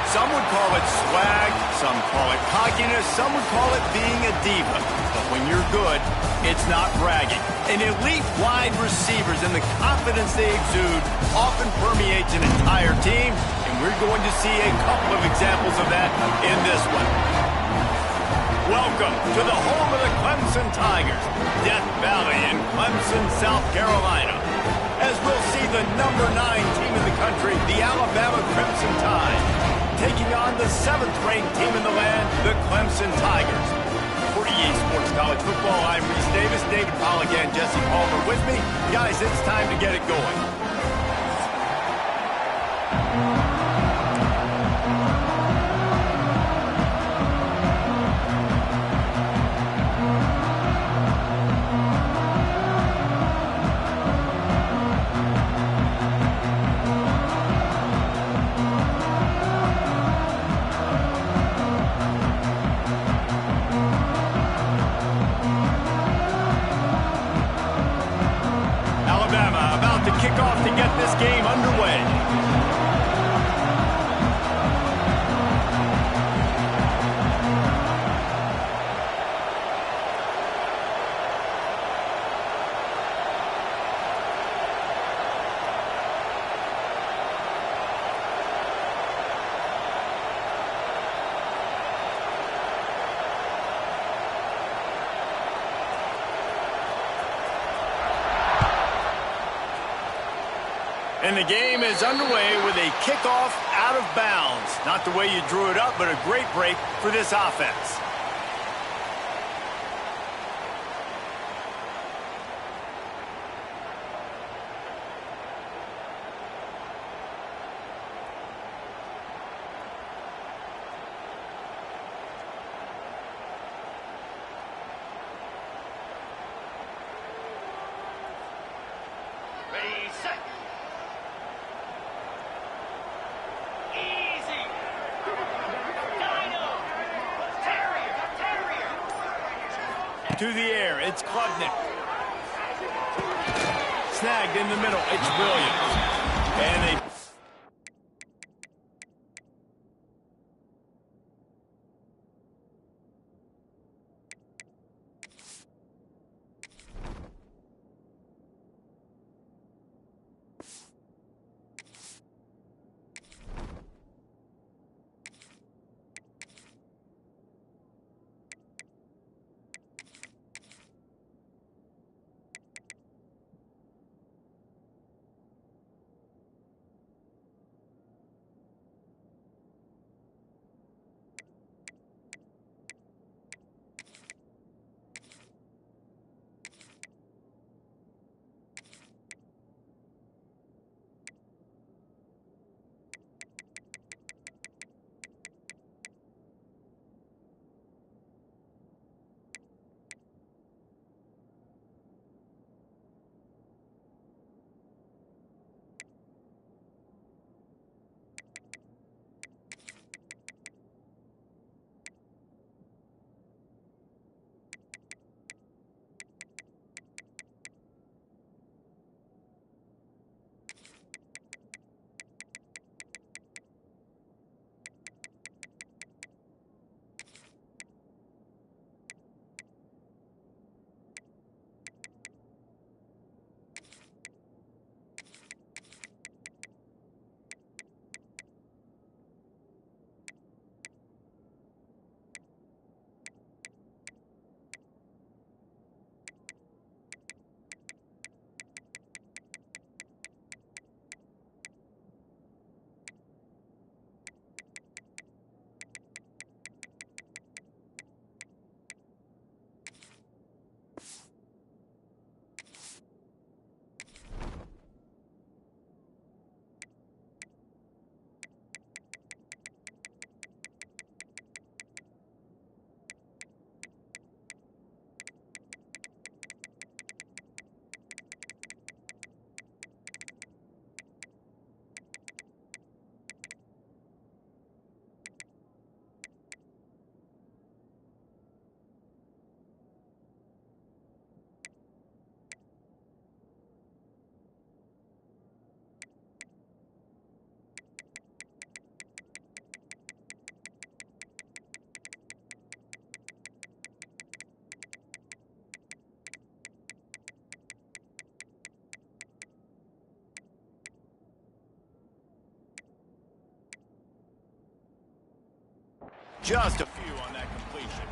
Some would call it swag, some call it cockiness, some would call it being a diva. But when you're good, it's not bragging. And elite wide receivers and the confidence they exude often permeates an entire team, and we're going to see a couple of examples of that in this one. Welcome to the home of the Clemson Tigers, Death Valley in Clemson, South Carolina. As we'll see the number 9 team in the country, the Alabama Crimson Tide, taking on the 7th-ranked team in the land, the Clemson Tigers. For EA Sports College Football, I'm Reese Davis, David Powell again, Jesse Palmer with me. Guys, it's time to get it going. Kickoff to get this game underway. And the game is underway with a kickoff out of bounds. Not the way you drew it up, but a great break for this offense. Ready, set. To the air, it's Klubnik. Snagged in the middle, it's Williams. And they... just a few on that completion.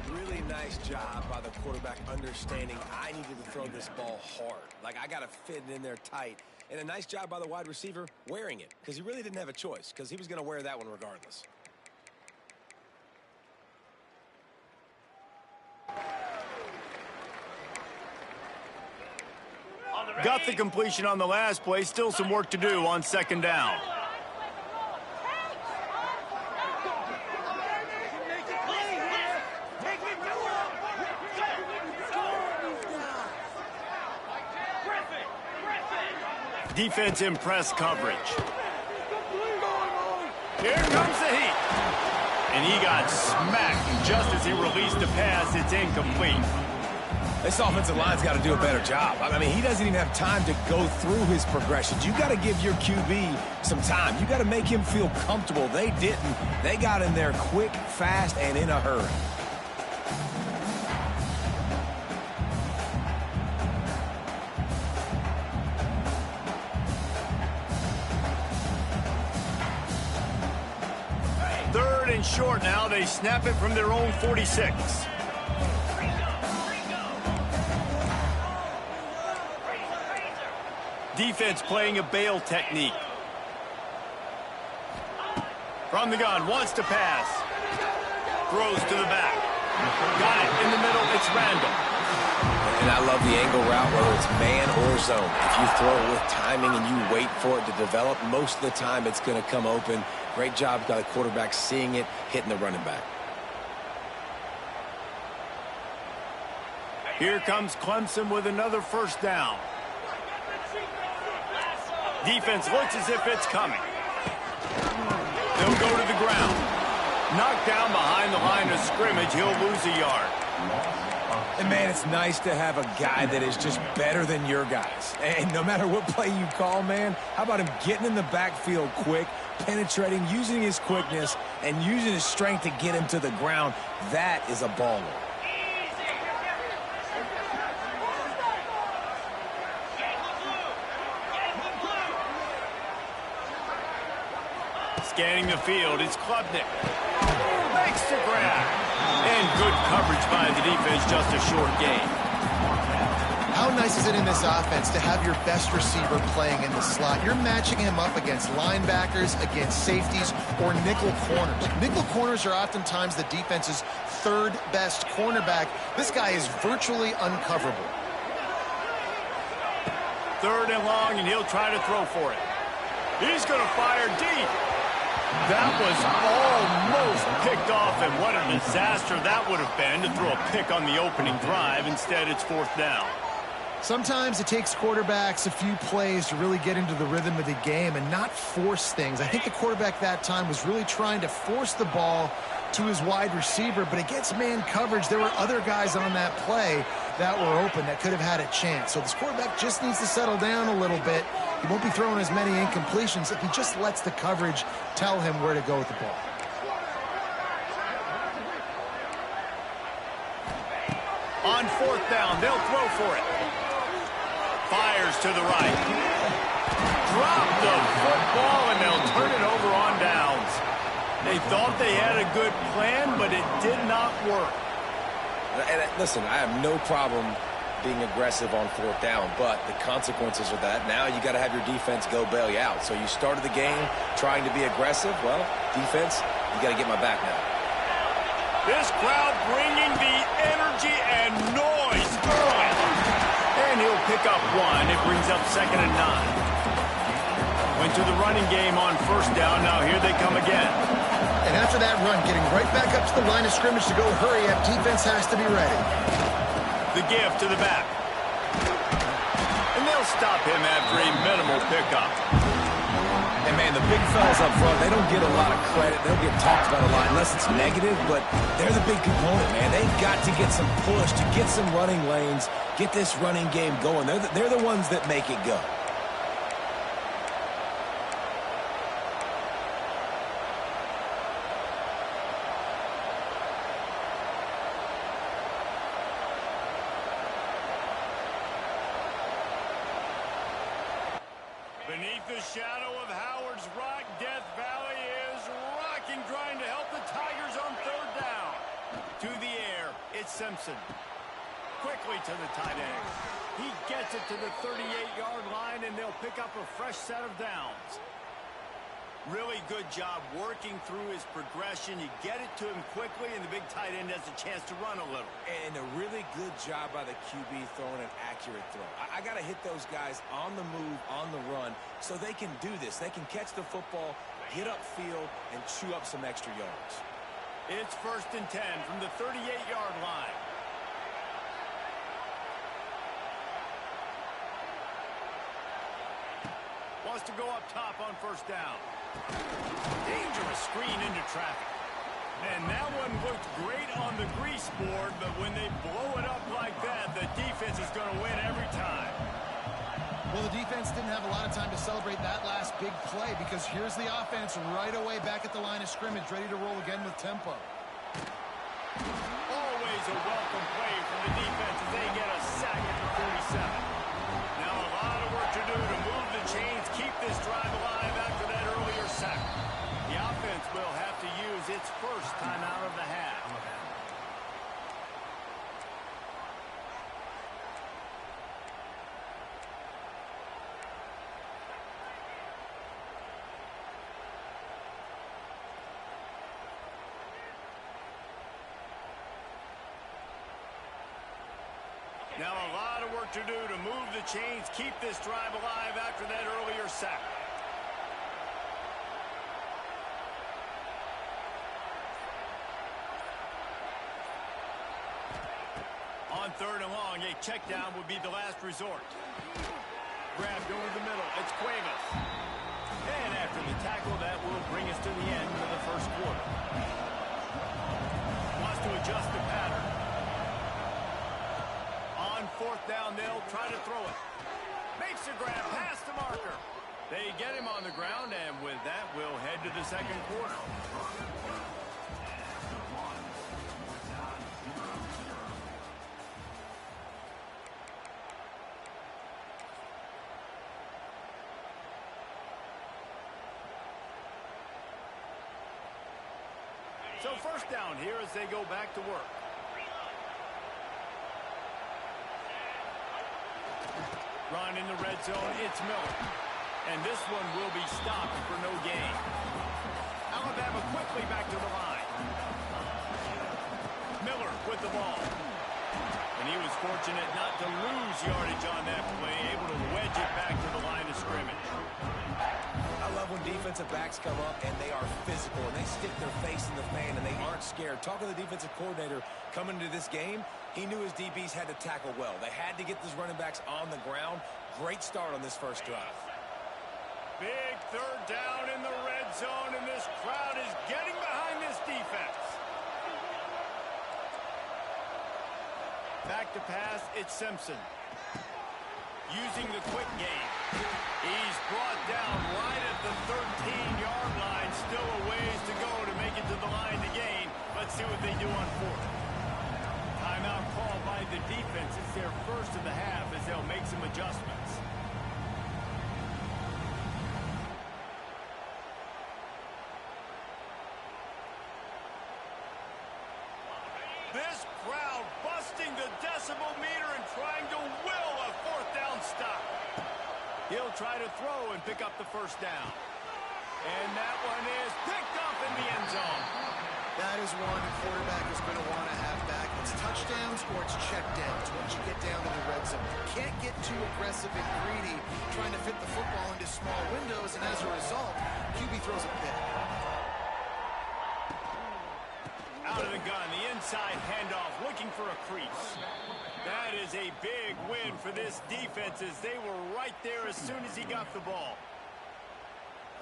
Really nice job by the quarterback understanding I needed to throw this ball hard. Like, I got to fit it in there tight. And a nice job by the wide receiver wearing it, because he really didn't have a choice, because he was going to wear that one regardless. Got the completion on the last play. Still some work to do on second down. Defense in press coverage. Here comes the heat. And he got smacked just as he released the pass. It's incomplete. This offensive line's got to do a better job. I mean, he doesn't even have time to go through his progressions. You got to give your QB some time. You got to make him feel comfortable. They didn't. They got in there quick, fast, and in a hurry. Third and short now. They snap it from their own 46. Defense playing a bail technique. From the gun, wants to pass. Throws to the back. Got it in the middle, it's Randall. And I love the angle route, whether it's man or zone. If you throw it with timing and you wait for it to develop, most of the time it's going to come open. Great job by the quarterback seeing it, hitting the running back. Here comes Clemson with another first down. Defense looks as if it's coming. They'll go to the ground. Knocked down behind the line of scrimmage. He'll lose a yard. And, man, it's nice to have a guy that is just better than your guys. And no matter what play you call, man, how about him getting in the backfield quick, penetrating, using his quickness, and using his strength to get him to the ground? That is a baller. Scanning the field, it's Klubnik. Makes the grab. And good coverage by the defense, just a short gain. How nice is it in this offense to have your best receiver playing in the slot? You're matching him up against linebackers, against safeties, or nickel corners. Nickel corners are oftentimes the defense's third best cornerback. This guy is virtually uncoverable. Third and long, and he'll try to throw for it. He's going to fire deep. That was almost picked off, and what a disaster that would have been to throw a pick on the opening drive. Instead, it's fourth down. Sometimes it takes quarterbacks a few plays to really get into the rhythm of the game and not force things. I think the quarterback that time was really trying to force the ball to his wide receiver, but against man coverage, there were other guys on that play that were open that could have had a chance. So this quarterback just needs to settle down a little bit. He won't be throwing as many incompletions if he just lets the coverage tell him where to go with the ball. On fourth down, they'll throw for it. Fires to the right. Drop the football, and they'll turn it over on downs. They thought they had a good plan, but it did not work. And listen, I have no problem being aggressive on fourth down, but the consequences of that, now you got to have your defense go bail you out. So you started the game trying to be aggressive. Well, defense, you got to get my back now. This crowd bringing the energy and noise early. And he'll pick up one. It brings up 2nd and 9. Went to the running game on first down. Now here they come again. And after that run, getting right back up to the line of scrimmage to go hurry up, defense has to be ready. The give to the back. And they'll stop him after a minimal pickup. And, man, the big fellas up front, they don't get a lot of credit. They don't get talked about a lot unless it's negative, but they're the big component, man. They've got to get some push, to get some running lanes, get this running game going. They're the ones that make it go. Beneath the shadow of Howard's Rock, Death Valley is rocking. looking, trying to help the Tigers on third down. To the air, it's Simpson. Quickly to the tight end. He gets it to the 38-yard line, and they'll pick up a fresh set of downs. Really good job working through his progression. You get it to him quickly, and the big tight end has a chance to run a little. And a really good job by the QB throwing an accurate throw. I got to hit those guys on the move, on the run, so they can do this. They can catch the football, get upfield, and chew up some extra yards. It's 1st and 10 from the 38-yard line. Wants to go up top on 1st down. Dangerous screen into traffic. And that one looked great on the grease board, but when they blow it up like that, the defense is going to win every time. Well, the defense didn't have a lot of time to celebrate that last big play because here's the offense right away back at the line of scrimmage, ready to roll again with tempo. Always a welcome play from the defense as they get a sack at the 47. Now a lot of work to do to move the chains, keep this drive alive after that earlier sack. The offense will have to use its first timeout of the half. Now a lot of work to do to move the chains, keep this drive alive after that earlier sack. On 3rd and long, a check down would be the last resort. Grabbed over the middle, it's Cuevas. And after the tackle, that will bring us to the end of the first quarter. Wants to adjust the pattern. On 4th down, they'll try to throw it. Makes a grab past the marker. They get him on the ground, and with that, we'll head to the second quarter. So 1st down here as they go back to work. Run in the red zone, it's Miller. And this one will be stopped for no gain. Alabama quickly back to the line. Miller with the ball. And he was fortunate not to lose yardage on that play, able to wedge it back to the line of scrimmage. I love when defensive backs come up and they are physical and they stick their face in the fan and they aren't scared. Talking to the defensive coordinator coming into this game, he knew his DBs had to tackle well. They had to get those running backs on the ground. Great start on this first drive. Big 3rd down in the red zone, and this crowd is getting behind this defense. Back to pass, it's Simpson. Using the quick game. He's brought down right at the 13-yard line. Still a ways to go to make it to the line to gain. Let's see what they do on 4th. Timeout called by the defense. It's their first of the half as they'll make some adjustments. This crowd busting the decibel meter and trying to will a 4th down stop. He'll try to throw and pick up the 1st down. And that one is picked up in the end zone. That is one the quarterback is going to want to have back. It's touchdowns or it's checkdowns once you get down to the red zone. You can't get too aggressive and greedy trying to fit the football into small windows, and as a result, QB throws a pick. Out of the gun, the inside handoff, looking for a crease. That is a big win for this defense as they were right there as soon as he got the ball.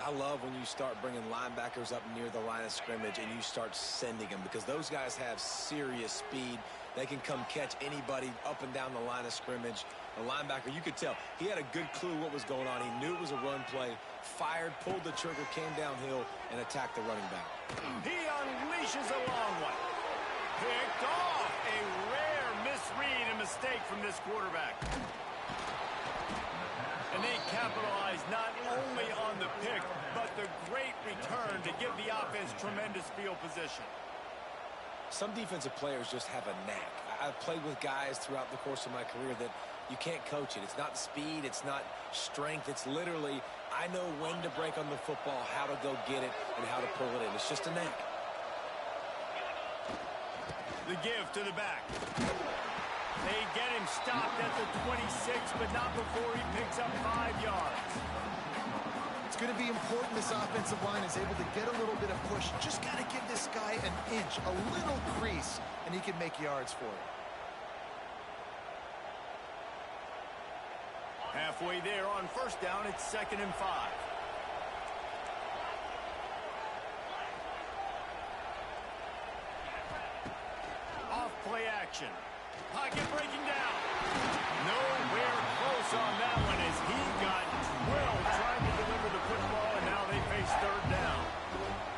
I love when you start bringing linebackers up near the line of scrimmage and you start sending them because those guys have serious speed. They can come catch anybody up and down the line of scrimmage. The linebacker, you could tell, he had a good clue what was going on. He knew it was a run play, fired, pulled the trigger, came downhill, and attacked the running back. He unleashes a long one. Picked off. A rare misread and mistake from this quarterback. And they capitalized not only on the pick, but the great return to give the offense tremendous field position. Some defensive players just have a knack. I've played with guys throughout the course of my career that you can't coach it. It's not speed. It's not strength. It's literally, I know when to break on the football, how to go get it, and how to pull it in. It's just a knack. The give to the back. They get him stopped at the 26, but not before he picks up 5 yards. It's going to be important this offensive line is able to get a little bit of push. Just got to give this guy an inch, a little crease, and he can make yards for it. Halfway there on first down, it's 2nd and 5. Off play action. Pocket breaking down. Nowhere close on that one as he got drilled trying to deliver the football, and now they face 3rd down.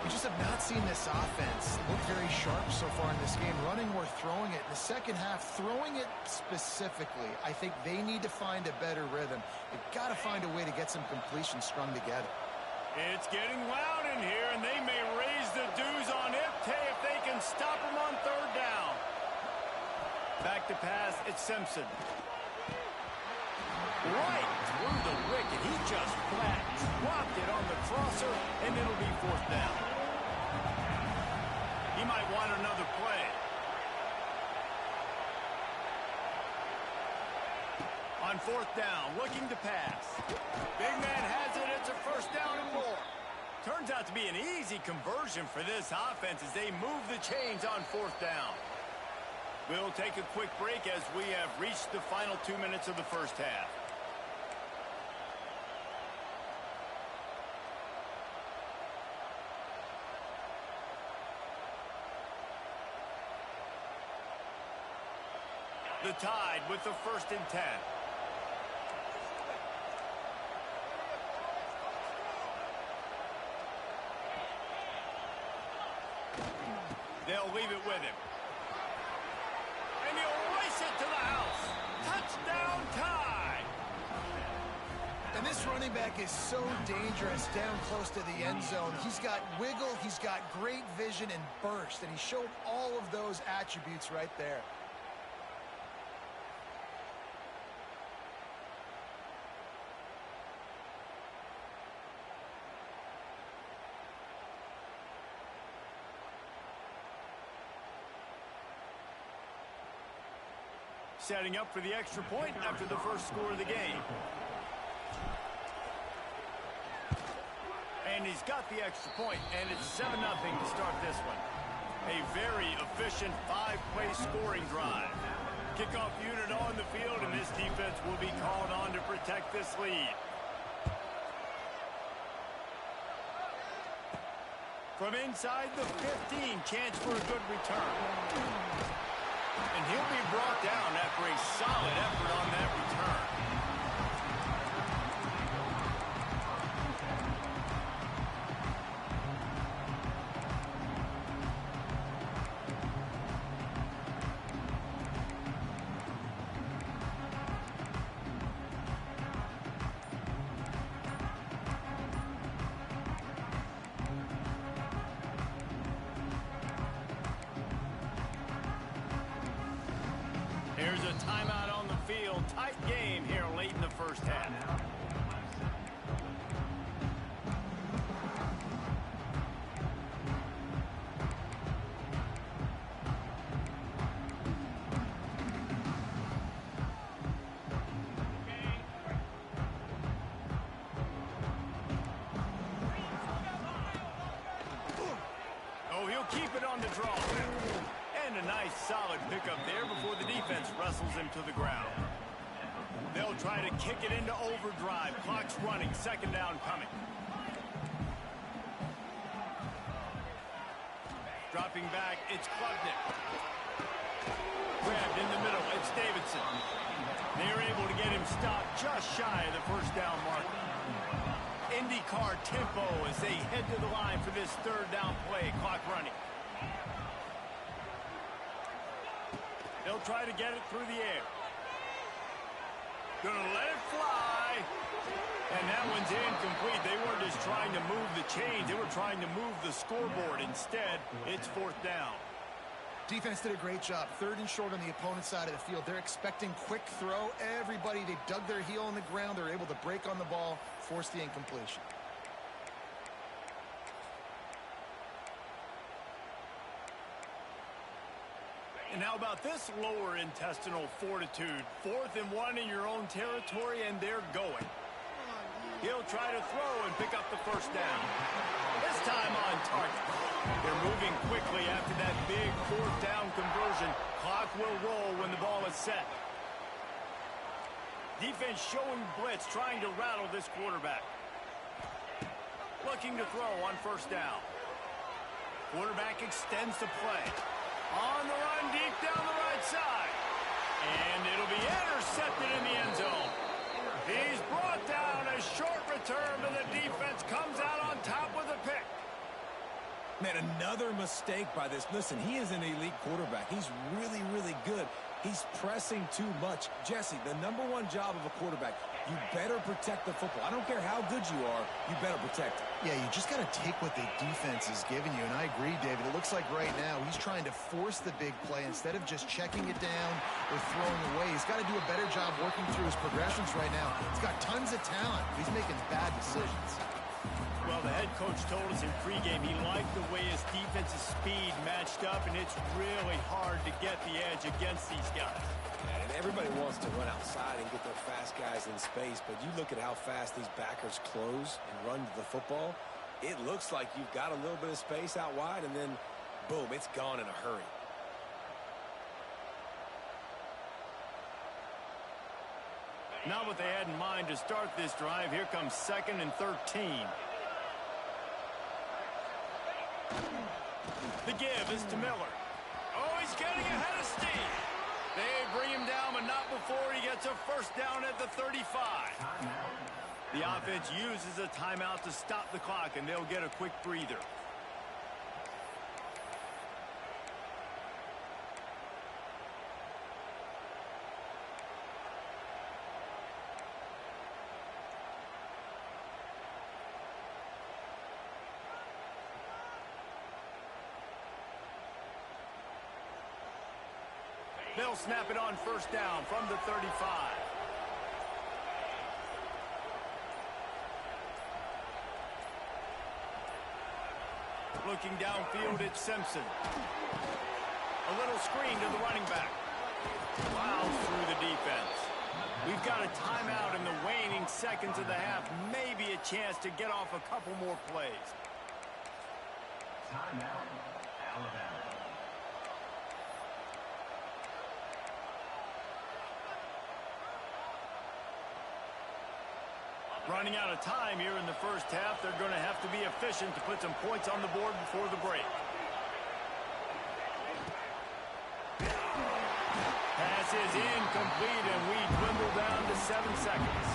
We just have not seen this offense look very sharp so far in this game, running or throwing it. In the second half, throwing it specifically, I think they need to find a better rhythm. They've got to find a way to get some completions strung together. It's getting loud in here, and they may raise the dues on Ifte if they can stop him on 3rd down. Back to pass, it's Simpson. Right through the wicket. He just flat dropped it on the crosser, and it'll be 4th down. He might want another play. On 4th down, looking to pass. Big man has it. It's a 1st down and more. Turns out to be an easy conversion for this offense as they move the chains on 4th down. We'll take a quick break as we have reached the final 2 minutes of the first half. The Tide with the 1st and 10. They'll leave it with him. And he'll race it to the house. Touchdown Tide! And this running back is so dangerous down close to the end zone. He's got wiggle, he's got great vision and burst, and he showed all of those attributes right there. Setting up for the extra point after the first score of the game. And he's got the extra point, and it's 7-0 to start this one. A very efficient 5-play scoring drive. Kickoff unit on the field, and this defense will be called on to protect this lead. From inside the 15, chance for a good return. And he'll be brought down after a solid effort on that return. Here's a timeout on the field. Tight game here late in the first half. Oh, he'll keep it on the draw. And a nice solid pickup there before the defense wrestles him to the ground. They'll try to kick it into overdrive. Clock's running. 2nd down coming. Dropping back, it's Klubnik. Grabbed in the middle, it's Davidson. They're able to get him stopped just shy of the 1st down mark. IndyCar tempo as they head to the line for this 3rd down play. Clock running. They'll try to get it through the air. Gonna let it fly. And that one's incomplete. They weren't just trying to move the the chains. They were trying to move the scoreboard. Instead, it's fourth down. Defense did a great job. 3rd and short on the opponent's side of the field. They're expecting quick throw. Everybody, they dug their heel in the ground. They're able to break on the ball, force the incompletion. And how about this lower intestinal fortitude? 4th and 1 in your own territory, and they're going. He'll try to throw and pick up the first down. This time on target. They're moving quickly after that big 4th down conversion. Clock will roll when the ball is set. Defense showing blitz, trying to rattle this quarterback. Looking to throw on first down. Quarterback extends the play. On the run, deep down the right side. And it'll be intercepted in the end zone. He's brought down. A short return, but the defense comes out on top with a pick. Man, another mistake by this. Listen, he is an elite quarterback. He's really, really good. He's pressing too much. Jesse, the #1 job of a quarterback, you better protect the football. I don't care how good you are, you better protect it. Yeah, you just got to take what the defense is giving you. And I agree, David. It looks like right now he's trying to force the big play instead of just checking it down or throwing away. He's got to do a better job working through his progressions right now. He's got tons of talent. He's making bad decisions. Well, the head coach told us in pregame he liked the way his defensive speed matched up, and it's really hard to get the edge against these guys. And everybody wants to run outside and get their fast guys in space, but you look at how fast these backers close and run to the football, it looks like you've got a little bit of space out wide, and then, boom, it's gone in a hurry. Not what they had in mind to start this drive. Here comes 2nd and 13. The give is to Miller. Oh, he's getting ahead of steam. They bring him down, but not before he gets a first down at the 35. The offense uses a timeout to stop the clock, and they'll get a quick breather. They'll snap it on first down from the 35. Looking downfield, it's Simpson. A little screen to the running back. Plows through the defense. We've got a timeout in the waning seconds of the half. Maybe a chance to get off a couple more plays. Timeout, Alabama. Running out of time here in the first half. They're going to have to be efficient to put some points on the board before the break. Pass is incomplete, and we dwindle down to 7 seconds.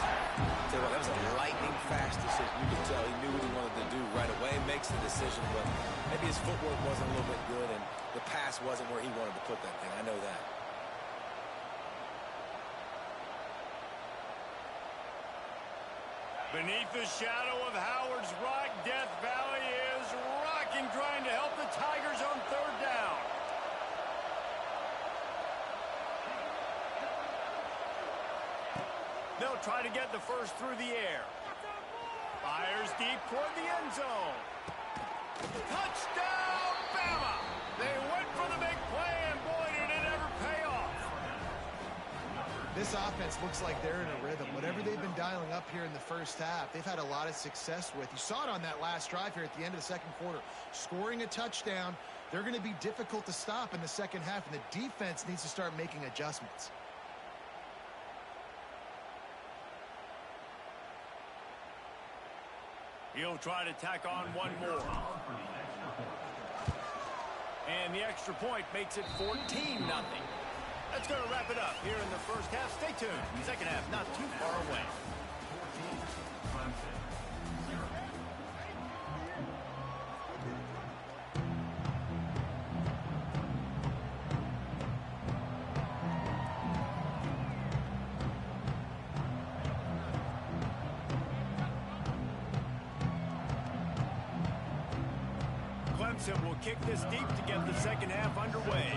Tell you what, that was a lightning-fast decision. You could tell he knew what he wanted to do right away, makes the decision, but maybe his footwork wasn't a little bit good, and the pass wasn't where he wanted to put that thing. I know that. Beneath the shadow of Howard's Rock, Death Valley is rocking, trying to help the Tigers on third down. They'll try to get the first through the air. Fires deep toward the end zone. Touchdown, Bama! They went for the big play, and boy, did it ever pay off. This offense looks like they're in a rhythm. Whatever they've been dialing up here in the first half, they've had a lot of success with. You saw it on that last drive here at the end of the second quarter. Scoring a touchdown, they're going to be difficult to stop in the second half, and the defense needs to start making adjustments. He'll try to tack on one more. And the extra point makes it 14-0. That's going to wrap it up here in the first half. Stay tuned. Second half not too far away. 14, punts, and will kick this deep to get the second half underway.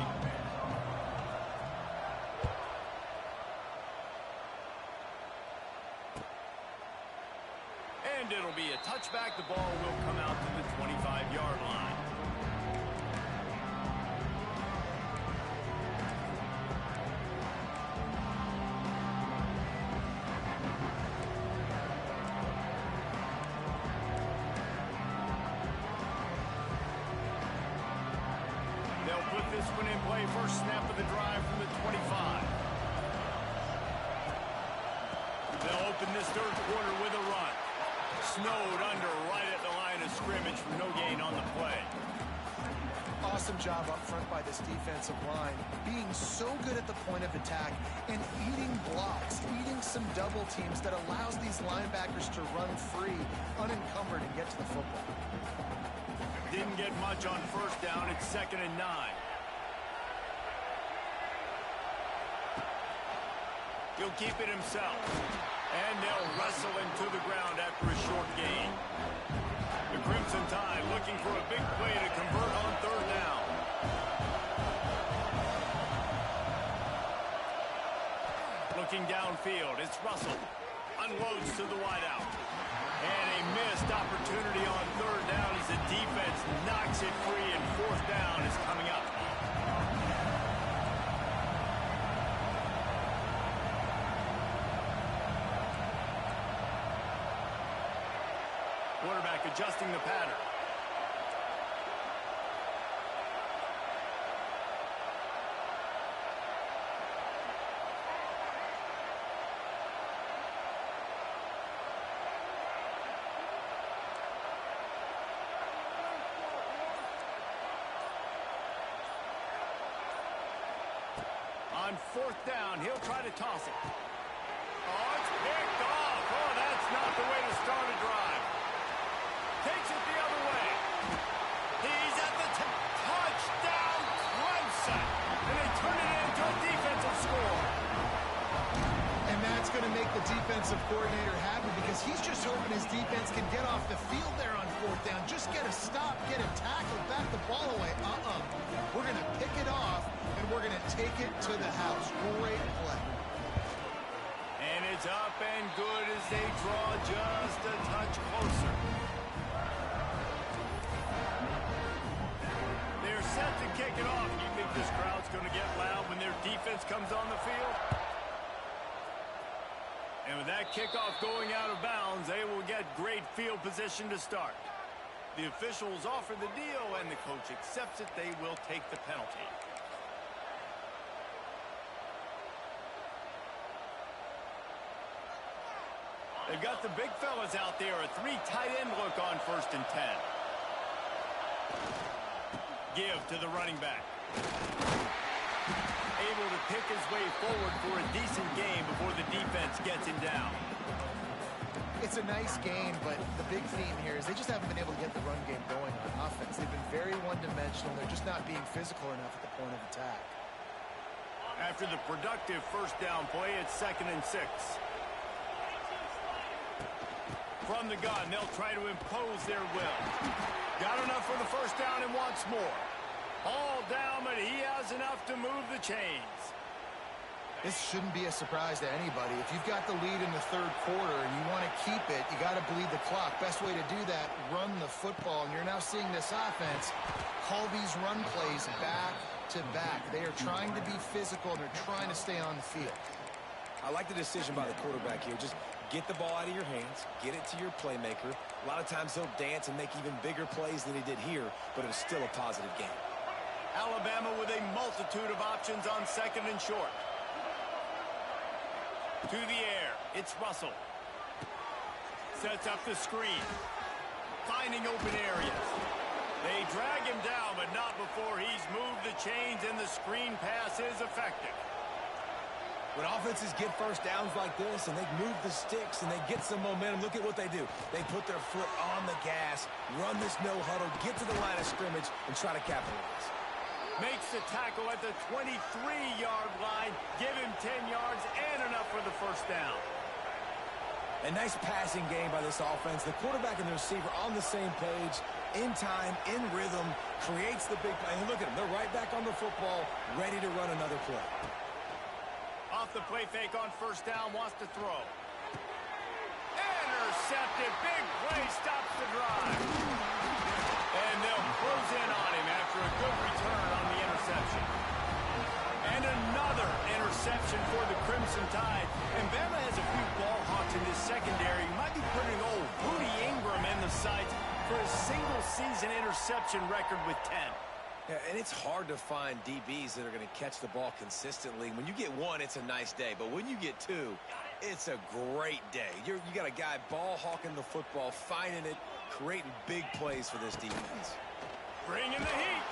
And it'll be a touchback. The ball will come out to the 25-yard line. They'll put this one in play. First snap of the drive from the 25. They'll open this third quarter with a run. Snowed under right at the line of scrimmage for no gain on the play. Awesome job up front by this defensive line, being so good at the point of attack and eating blocks, eating some double teams that allows these linebackers to run free, unencumbered, and get to the football. Didn't get much on first down. It's 2nd and 9. He'll keep it himself. And they'll wrestle him to the ground after a short gain. The Crimson Tide looking for a big play to convert on third down. Looking downfield, it's Russell. Unloads to the wideout. And a missed opportunity on third down as the defense knocks it free, and fourth down is coming up. Quarterback adjusting the pattern. On fourth down, he'll try to toss it. Oh, it's picked off. Oh, that's not the way to start a drive. Takes it the other way. He's at the touchdown, Clemson. And they turn it into a defensive score. And that's going to make the defensive coordinator happy because he's just hoping his defense can get off the field there on fourth down. Just get a stop, get a tackle, back the ball away. We're going to pick it off, and we're going to take it to the house. Great play. And it's up and good as they draw just a touch closer. They're set to kick it off. You think this crowd's going to get loud when their defense comes on the field? And with that kickoff going out of bounds, they will get great field position to start. The officials offer the deal, and the coach accepts it. They will take the penalty. They've got the big fellas out there. A 3 tight end look on 1st and 10. Give to the running back. Able to pick his way forward for a decent game before the defense gets him down. It's a nice game, but the big theme here is they just haven't been able to get the run game going on offense. They've been very one-dimensional. They're just not being physical enough at the point of attack. After the productive first down play, it's 2nd and 6. From the gun, they'll try to impose their will. Got enough for the first down and wants more. All down, but he has enough to move the chains. This shouldn't be a surprise to anybody. If you've got the lead in the third quarter and you want to keep it, you got to bleed the clock. Best way to do that, run the football. And you're now seeing this offense call these run plays back to back. They are trying to be physical, and they're trying to stay on the field. I like the decision by the quarterback here. Just get the ball out of your hands, get it to your playmaker. A lot of times he'll dance and make even bigger plays than he did here, but it was still a positive game. Alabama with a multitude of options on 2nd and short. To the air, it's Russell. Sets up the screen. Finding open areas. They drag him down, but not before he's moved the chains, and the screen pass is effective. When offenses get first downs like this and they move the sticks and they get some momentum, look at what they do. They put their foot on the gas, run this no-huddle, get to the line of scrimmage, and try to capitalize. Makes the tackle at the 23-yard line. Give him 10 yards and enough for the first down. A nice passing game by this offense. The quarterback and the receiver on the same page, in time, in rhythm, creates the big play. And look at them. They're right back on the football, ready to run another play. Off the play fake on first down, wants to throw. Intercepted. Big play stops the drive. And they'll close in on him after a good return on the interception. And another interception for the Crimson Tide. And Bama has a few ball hawks in this secondary. He might be putting old Rudy Ingram in the sights for a single-season interception record with 10. Yeah, and it's hard to find DBs that are going to catch the ball consistently. When you get one, it's a nice day. But when you get two, it's a great day. You got a guy ball hawking the football, finding it, creating big plays for this defense. Bringing the heat.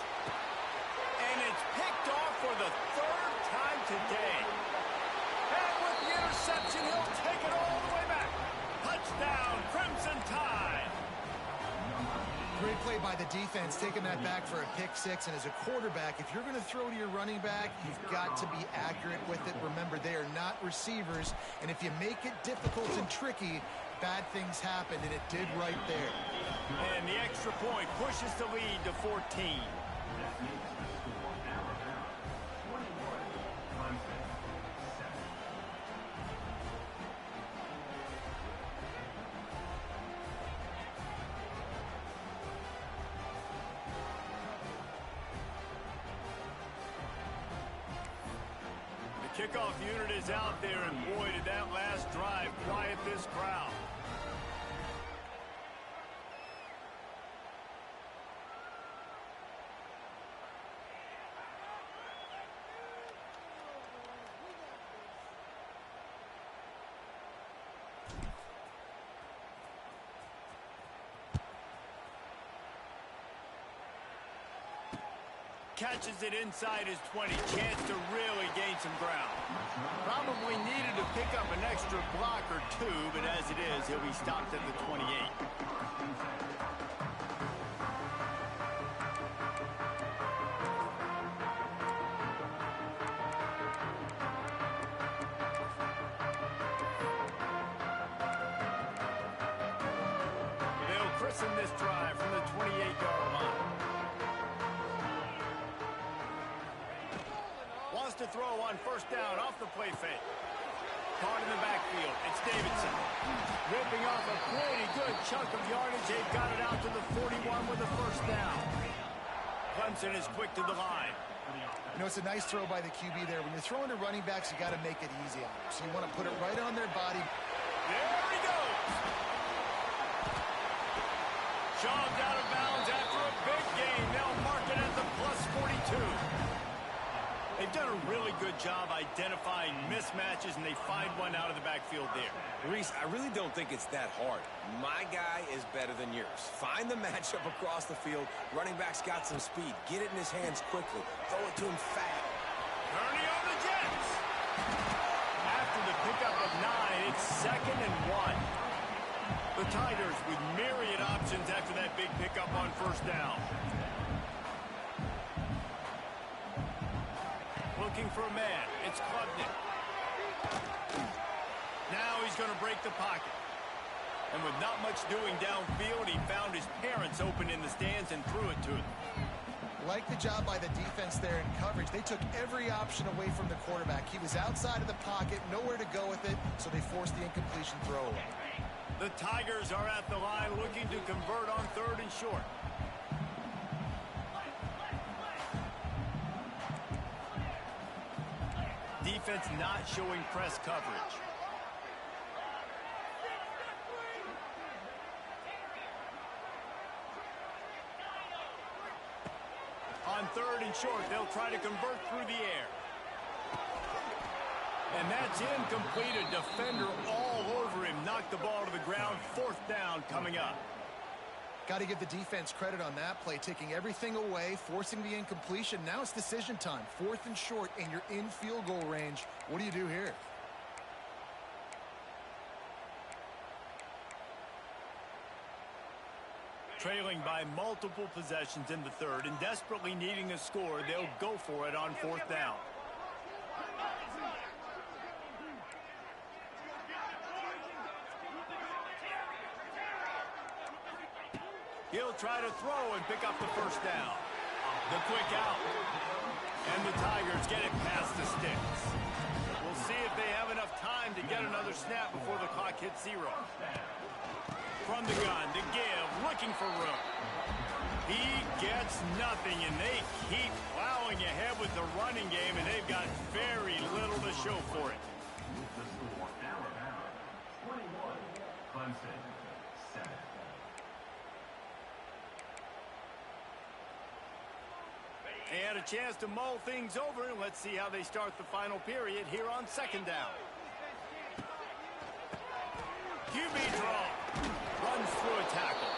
And it's picked off for the third time today. And with the interception, he'll take it all the way back. Touchdown, Crimson Tide. Great play by the defense, taking that back for a pick six. And as a quarterback, if you're going to throw to your running back, you've got to be accurate with it. Remember, they are not receivers. And if you make it difficult and tricky, bad things happen, and it did right there. And the extra point pushes the lead to 14. Kickoff unit is out there, and boy, did that last drive quiet this crowd. Catches it inside his 20. Chance to really gain some ground. Probably needed to pick up an extra block or two, but as it is, he'll be stopped at the 28. They'll christen this drive from the 28-yard line. Wants to throw on first down off the play fake. Caught in the backfield. It's Davidson. Ripping off a pretty good chunk of yardage. They've got it out to the 41 with the first down. Clemson is quick to the line. You know, it's a nice throw by the QB there. When you're throwing to running backs, you got to make it easy on them. So you want to put it right on their body. There he goes. Shoved out of bounds after a big gain. They'll mark it at the plus 42. They've done a really good job identifying mismatches, and they find one out of the backfield there. Reese, I really don't think it's that hard. My guy is better than yours. Find the matchup across the field. Running back's got some speed. Get it in his hands quickly. Throw it to him fast. Kearney on the Jets. After the pickup of 9, it's 2nd and 1. The Tigers with myriad options after that big pickup on first down. Looking for a man. It's Klubnik. Now he's going to break the pocket. And with not much doing downfield, he found his parents open in the stands and threw it to him. Like the job by the defense there in coverage. They took every option away from the quarterback. He was outside of the pocket, nowhere to go with it, so they forced the incompletion throw away. The Tigers are at the line looking to convert on 3rd and short. Defense not showing press coverage. On 3rd and short, they'll try to convert through the air. And that's incomplete. A defender all over him. Knocked the ball to the ground. 4th down coming up. Got to give the defense credit on that play, taking everything away, forcing the incompletion. Now it's decision time. 4th and short, and you're in field goal range. What do you do here? Trailing by multiple possessions in the 3rd and desperately needing a score, they'll go for it on 4th down. He'll try to throw and pick up the first down. The quick out. And the Tigers get it past the sticks. We'll see if they have enough time to get another snap before the clock hits 0. From the gun to give, looking for room. He gets nothing, and they keep plowing ahead with the running game, and they've got very little to show for it. The score, Alabama, 21, Clemson, 7. They had a chance to mull things over, and let's see how they start the final period here on second down. QB draw. Runs through a tackle.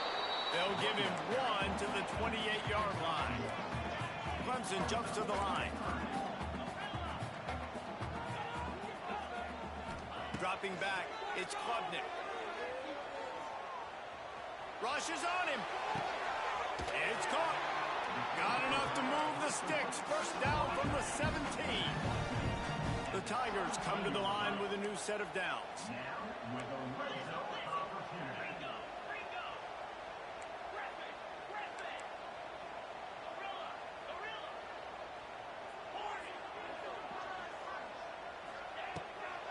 They'll give him 1 to the 28-yard line. Clemson jumps to the line. Dropping back, it's Klubnik. Rushes on him. It's caught. Got enough to move the sticks. First down from the 17. The Tigers come to the line with a new set of downs. Now with a red zone opportunity.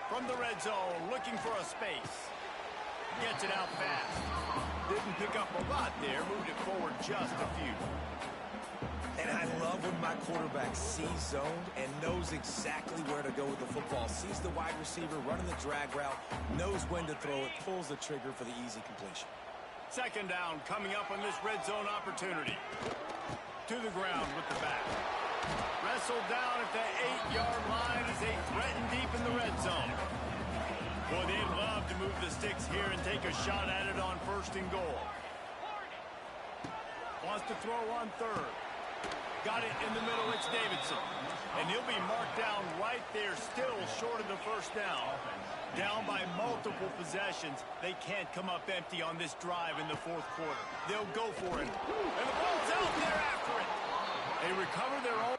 From the red zone, looking for a space. Gets it out fast. Didn't pick up a lot there. Moved it forward just a few. And I love when my quarterback sees zoned and knows exactly where to go with the football. Sees the wide receiver running the drag route, knows when to throw it, pulls the trigger for the easy completion. Second down coming up on this red zone opportunity. To the ground with the back. Wrestled down at the 8-yard line as they threaten deep in the red zone. Boy, they'd love to move the sticks here and take a shot at it on first and goal. Wants to throw on third. Got it in the middle, it's Davidson. And he'll be marked down right there, still short of the first down. Down by multiple possessions. They can't come up empty on this drive in the fourth quarter. They'll go for it. And the ball's out there after it. They recover their own.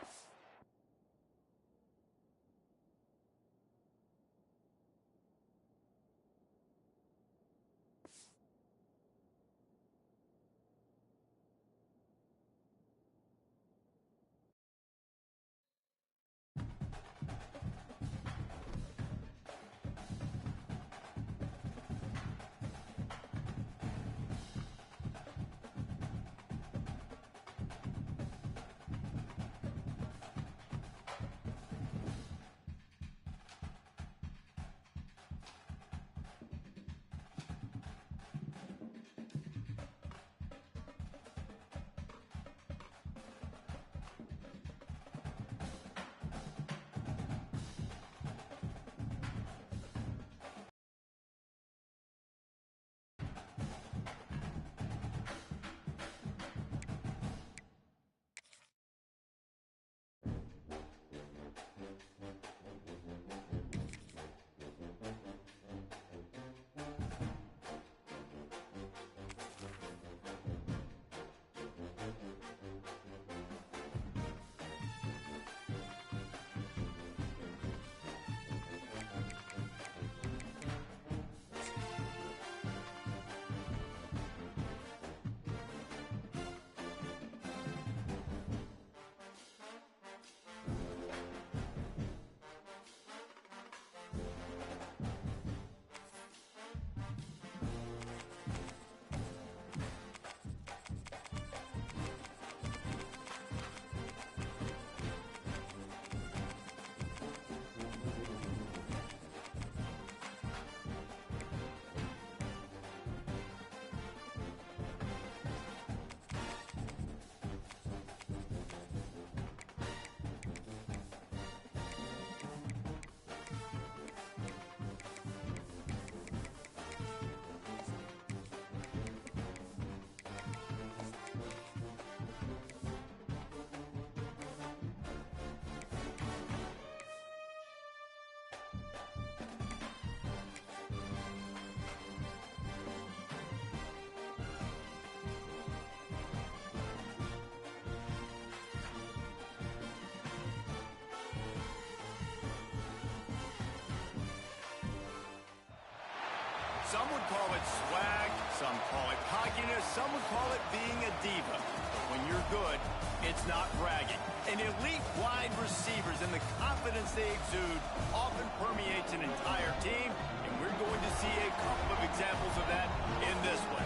Some would call it swag, some call it cockiness, some would call it being diva. But when you're good, it's not bragging. And elite wide receivers and the confidence they exude often permeates an entire team, and we're going to see a couple of examples of that in this one.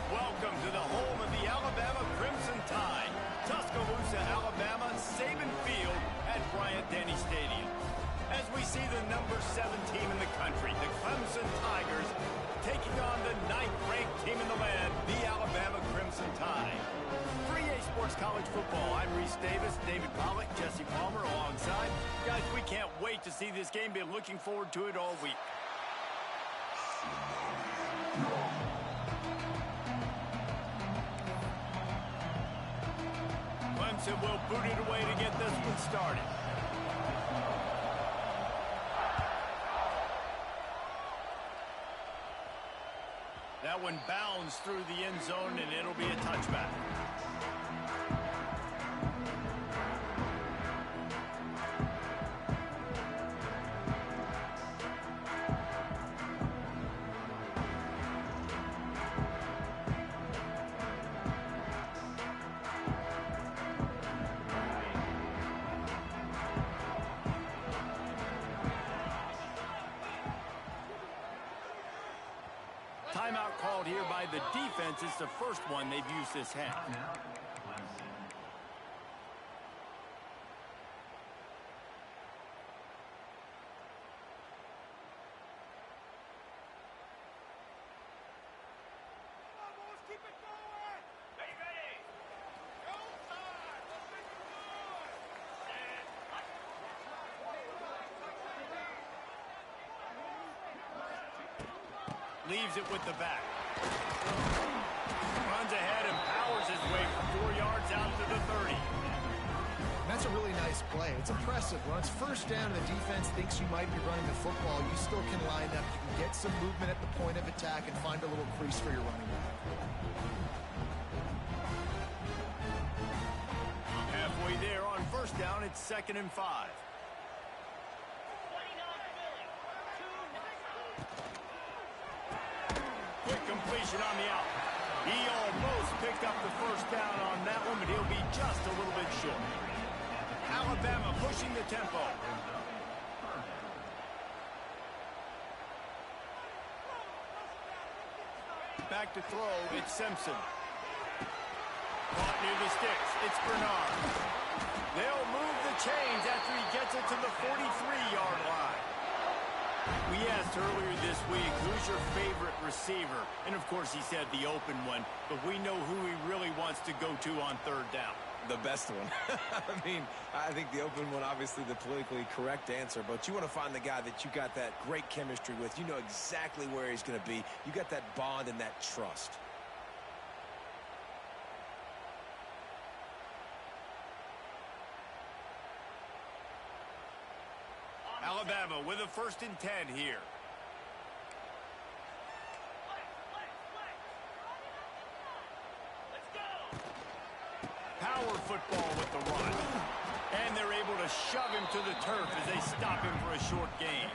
Welcome to the home of the Alabama Crimson Tide. Tuscaloosa, Alabama, Saban Field at Bryant-Denny Stadium. As we see the number 7 team in the country, the Clemson Tigers, taking on the 9th-ranked team in the land, the Alabama Crimson Tide. For EA Sports College Football, I'm Reese Davis, David Pollack, Jesse Palmer alongside. Guys, we can't wait to see this game. Been looking forward to it all week. Clemson will boot it away to get this one started. That one bounds through the end zone, and it'll be a touchback. Timeout called here by the defense. It's the first one they've used this half. Leaves it with the back. Runs ahead and powers his way for 4 yards out to the 30. That's a really nice play. It's impressive. When it's first down and the defense thinks you might be running the football, you still can line up. You can get some movement at the point of attack and find a little crease for your running back. Halfway there on first down, it's 2nd and 5. Completion on the out. He almost picked up the first down on that one, but he'll be just a little bit short. Alabama pushing the tempo. Back to throw, it's Simpson. Caught near the sticks, it's Bernard. They'll move the chains after he gets it to the 43-yard line. We asked earlier this week, who's your favorite receiver? And, of course, he said the open one, but we know who he really wants to go to on third down. The best one. I mean, I think the open one, obviously the politically correct answer, but you want to find the guy that you got that great chemistry with. You know exactly where he's going to be. You got that bond and that trust. Alabama with a 1st and 10 here. Power football with the run. And they're able to shove him to the turf as they stop him for a short gain.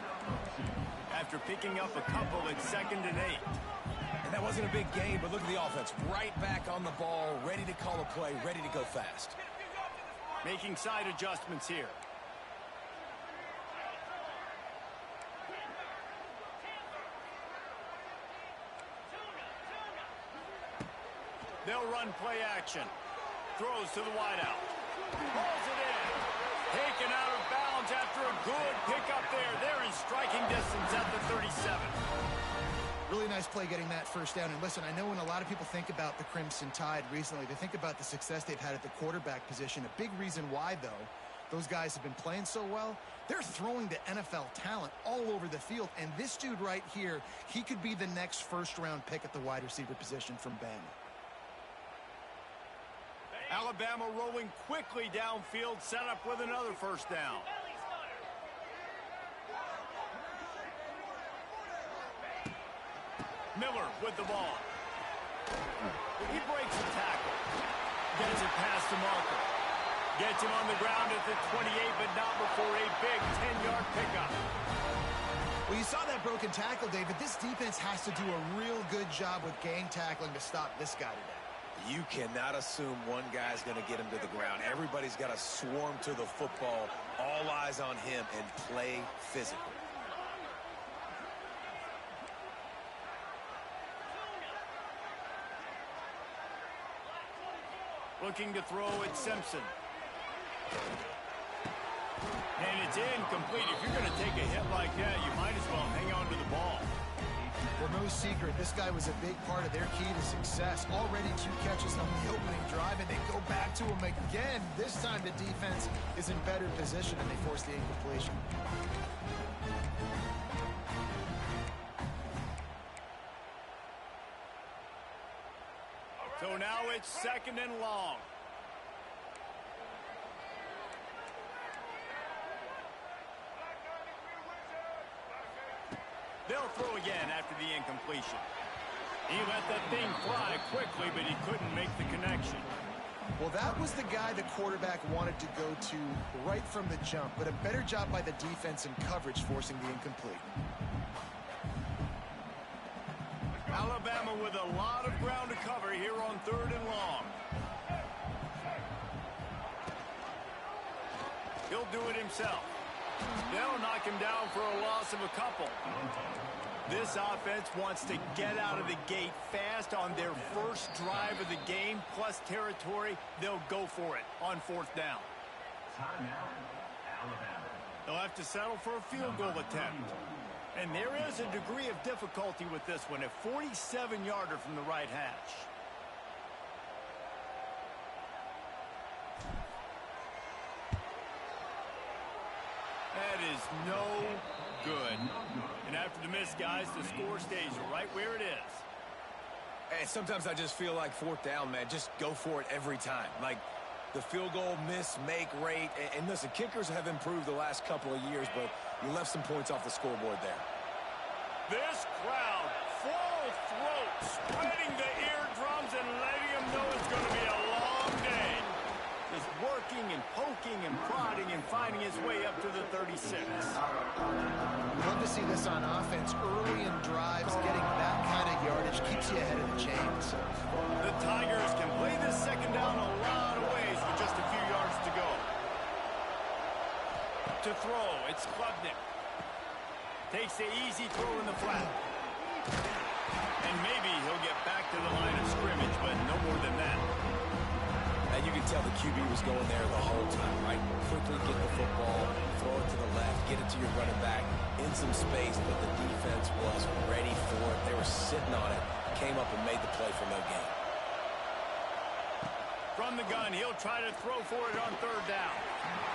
After picking up a couple, it's 2nd and 8. And that wasn't a big gain, but look at the offense. Right back on the ball, ready to call a play, ready to go fast. Making side adjustments here. They'll run play action. Throws to the wideout. Pulls it in. Taken out of bounds after a good pickup there. They're in striking distance at the 37. Really nice play getting that first down. And listen, I know when a lot of people think about the Crimson Tide recently, they think about the success they've had at the quarterback position. A big reason why, though, those guys have been playing so well, they're throwing to NFL talent all over the field. And this dude right here, he could be the next first-round pick at the wide receiver position from Bama. Alabama rolling quickly downfield, set up with another first down. Miller with the ball. He breaks the tackle. Gets it past the marker. Gets him on the ground at the 28, but not before a big 10-yard pickup. Well, you saw that broken tackle, David. This defense has to do a real good job with gang tackling to stop this guy today. You cannot assume one guy's going to get him to the ground. Everybody's got to swarm to the football, all eyes on him, and play physical. Looking to throw at Simpson. And it's incomplete. If you're going to take a hit like that, you might as well hang on to the ball. Well, no secret, this guy was a big part of their key to success. Already 2 catches on the opening drive, and they go back to him again. This time the defense is in better position, and they force the incompletion. So now it's 2nd and long. They'll throw again after the incompletion. He let that thing fly quickly, but he couldn't make the connection. Well, that was the guy the quarterback wanted to go to right from the jump, but a better job by the defense in coverage forcing the incomplete. Alabama with a lot of ground to cover here on 3rd and long. He'll do it himself. They'll knock him down for a loss of a couple. This offense wants to get out of the gate fast on their first drive of the game, plus territory. They'll go for it on 4th down. Timeout, Alabama. They'll have to settle for a field goal attempt. And there is a degree of difficulty with this one, a 47-yarder from the right hash. That is no good. And after the miss, guys, the score stays right where it is. Hey, sometimes I just feel like 4th down, man. Just go for it every time. Like the field goal miss-make rate. And listen, kickers have improved the last couple of years, but you left some points off the scoreboard there. This crowd, full throat, spreading the eardrums and letting them know it's going to be a long day. Just working and poking and prodding and finding his way up to the 36. Love to see this on offense. Early in drives, getting that kind of yardage keeps you ahead of the chains. The Tigers can play this 2nd down a lot of ways with just a few yards to go. To throw, it's Klubnik. Takes the easy throw in the flat. And maybe he'll get back to the line of scrimmage, but no more than that. And you can tell the QB was going there the whole time, right? Quickly get the football, throw it to the left, get it to your running back in some space, but the defense was ready for it. They were sitting on it, came up and made the play for no gain. From the gun, he'll try to throw for it on 3rd down.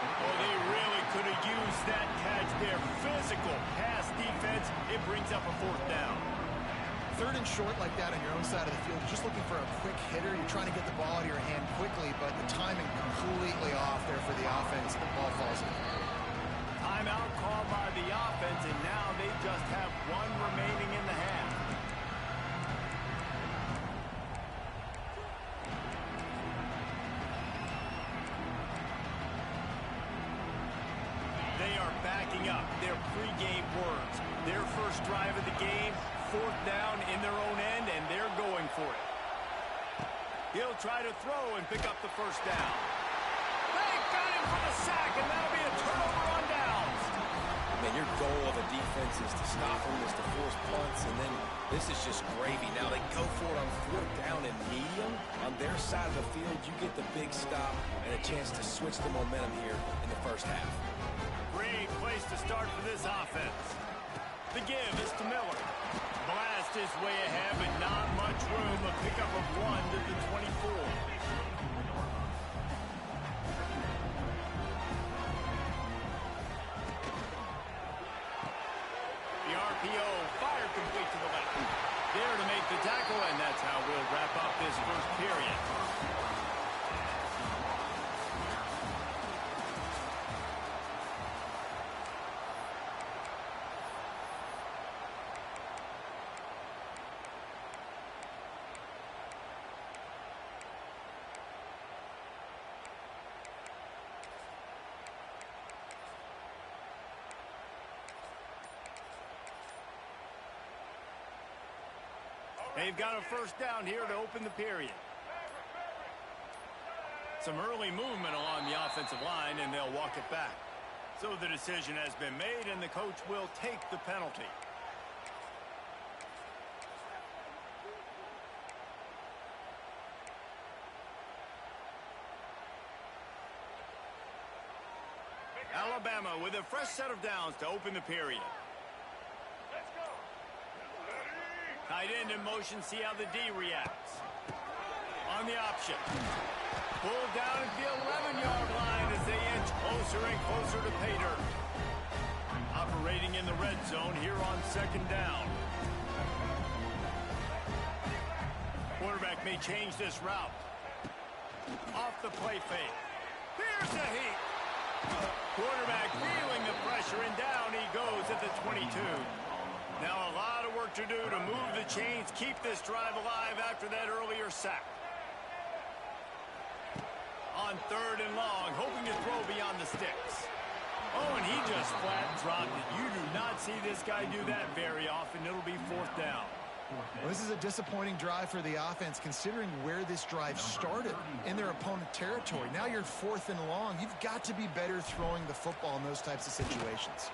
Oh, they really could have used that catch there. Physical pass defense. It brings up a 4th down. 3rd and short like that on your own side of the field, you're just looking for a quick hitter. You're trying to get the ball out of your hand quickly, but the timing completely off there for the offense. The ball falls in. Timeout called by the offense, and now they just have 1 remaining in the half. They are backing up their pregame words. Their first drive of the game, 4th down in their own end, and they're going for it. He'll try to throw and pick up the 1st down. They got him for the sack, and that'll be a turnover on downs. Man, your goal of a defense is to stop them, is to force punts, and then this is just gravy. Now they go for it on 4th down and medium. On their side of the field, you get the big stop and a chance to switch the momentum here in the first half. Great place to start for this offense. The give is to Miller. Blast his way ahead, but not much room. A pickup of 1 to the 24. The RPO fired complete to the left. There to make the tackle, and that's how we'll wrap up this first period. They've got a 1st down here to open the period. Some early movement along the offensive line, and they'll walk it back. So the decision has been made, and the coach will take the penalty. Alabama with a fresh set of downs to open the period. Let's go. Tight end in motion, see how the D reacts. On the option. Pulled down at the 11-yard line as they inch closer and closer to pay dirt. Operating in the red zone here on second down. Quarterback may change this route. Off the play fake. Here's the heat. Quarterback feeling the pressure, and down he goes at the 22. Now a lot of work to do to move the chains, keep this drive alive after that earlier sack. On third and long, hoping to throw beyond the sticks. Oh, and he just flat dropped it. You do not see this guy do that very often. It'll be fourth down. Well, this is a disappointing drive for the offense, considering where this drive started in their opponent territory. Now you're fourth and long. You've got to be better throwing the football in those types of situations.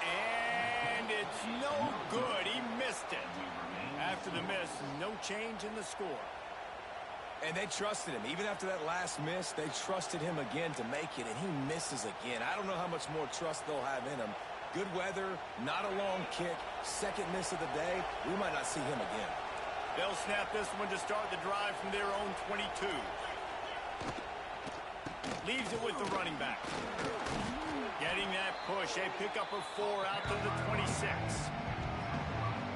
And it's no good. He missed it. After the miss, no change in the score. And they trusted him. Even after that last miss, they trusted him again to make it, and he misses again. I don't know how much more trust they'll have in him. Good weather, not a long kick, second miss of the day. We might not see him again. They'll snap this one to start the drive from their own 22. Leaves it with the running back. Getting that push, a pickup of 4 out to the 26.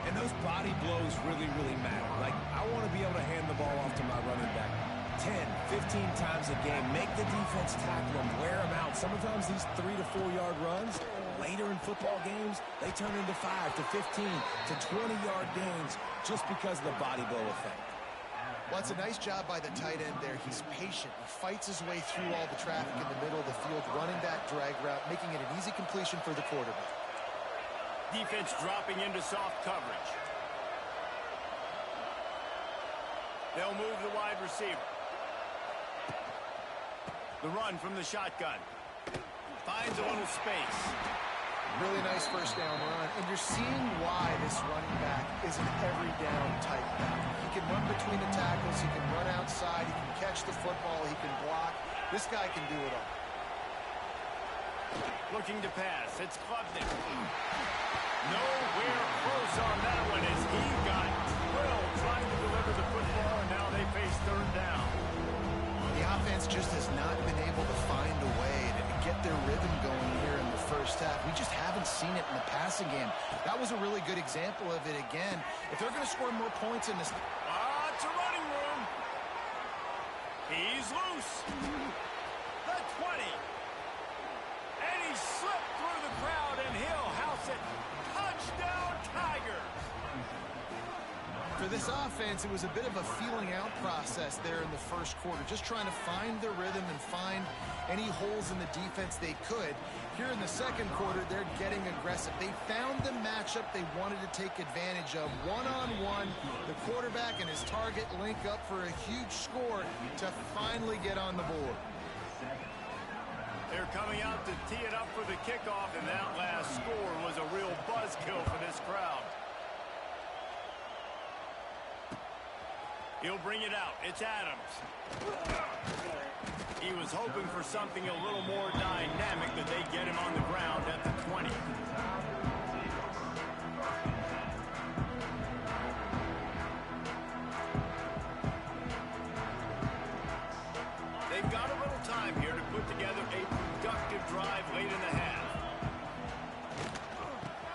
And those body blows really, really matter. Like, I want to be able to hand the ball off to my running back 10, 15 times a game. Make the defense tackle them, wear them out. Sometimes these 3 to 4 yard runs, later in football games, they turn into 5 to 15 to 20-yard gains just because of the body blow effect. Well, it's a nice job by the tight end there. He's patient. He fights his way through all the traffic in the middle of the field, running that drag route, making it an easy completion for the quarterback. Defense dropping into soft coverage. They'll move the wide receiver. The run from the shotgun. Finds a little space. Really nice first down run. And you're seeing why this running back is an every down type back. He can run between the tackles. He can run outside. He can catch the football. He can block. This guy can do it all. Looking to pass. It's Klubnik. Nowhere close on that one as he got drilled trying to deliver the football, and now they face third down. The offense just has not been able to find a way to get their rhythm going here in the first half. We just haven't seen it in the passing game. That was a really good example of it again. If they're going to score more points in this... It's a running room. He's loose. The 20. And he slipped through the crowd, and he'll house it. Touchdown, Tiger. For this offense, it was a bit of a feeling out process there in the first quarter, just trying to find their rhythm and find any holes in the defense they could. Here in the second quarter, they're getting aggressive. They found the matchup they wanted to take advantage of. One-on-one, the quarterback and his target link up for a huge score to finally get on the board. They're coming out to tee it up for the kickoff, and that last score was a real buzzkill for this crowd. He'll bring it out. It's Adams. He was hoping for something a little more dynamic, that they get him on the ground at the 20. They've got a little time here to put together a productive drive late in the half.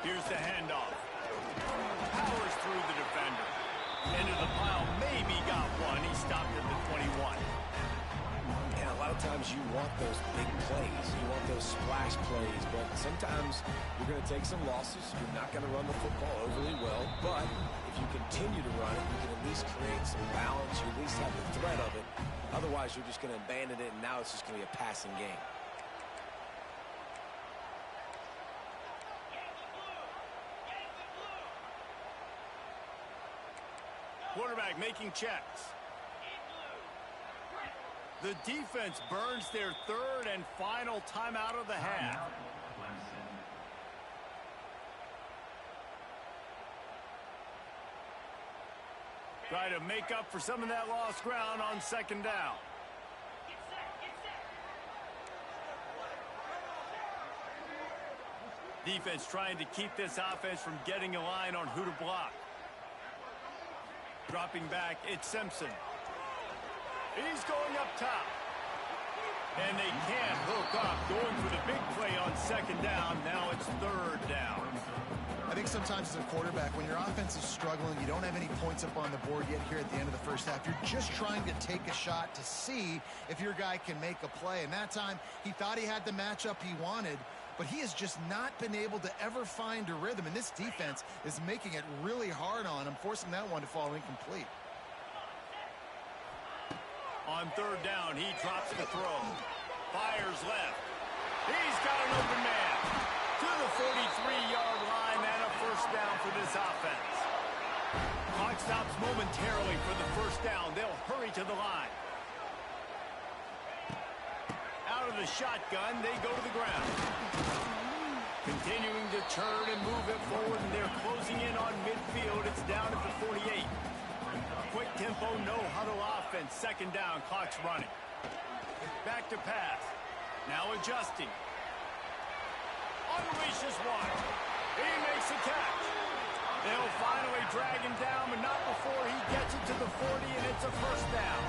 Here's the handoff. Powers through the defender. Into the pile, maybe got one. He stopped at the 21. And a lot of times you want those big plays. You want those splash plays. But sometimes you're going to take some losses. You're not going to run the football overly well. But if you continue to run it, you can at least create some balance. You at least have the threat of it. Otherwise, you're just going to abandon it, and now it's just going to be a passing game. Quarterback making checks. The defense burns their third and final timeout of the half. Try to make up for some of that lost ground on second down. Defense trying to keep this offense from getting a line on who to block. Dropping back, it's Simpson. He's going up top. And they can't hook up, going for the big play on second down. Now it's third down. I think sometimes as a quarterback, when your offense is struggling, you don't have any points up on the board yet here at the end of the first half. You're just trying to take a shot to see if your guy can make a play. And that time, he thought he had the matchup he wanted, but he has just not been able to ever find a rhythm. And this defense is making it really hard on him, forcing that one to fall incomplete. On third down, he drops the throw. Fires left. He's got an open man. To the 43-yard line and a first down for this offense. Clock stops momentarily for the first down. They'll hurry to the line. Out of the shotgun, they go to the ground. Continuing to turn and move it forward, and they're closing in on midfield. It's down at the 48. Quick tempo, no huddle offense. Second down, clock's running. Back to pass. Now adjusting. Unleashes one. He makes a catch. They'll finally drag him down, but not before he gets it to the 40, and it's a first down.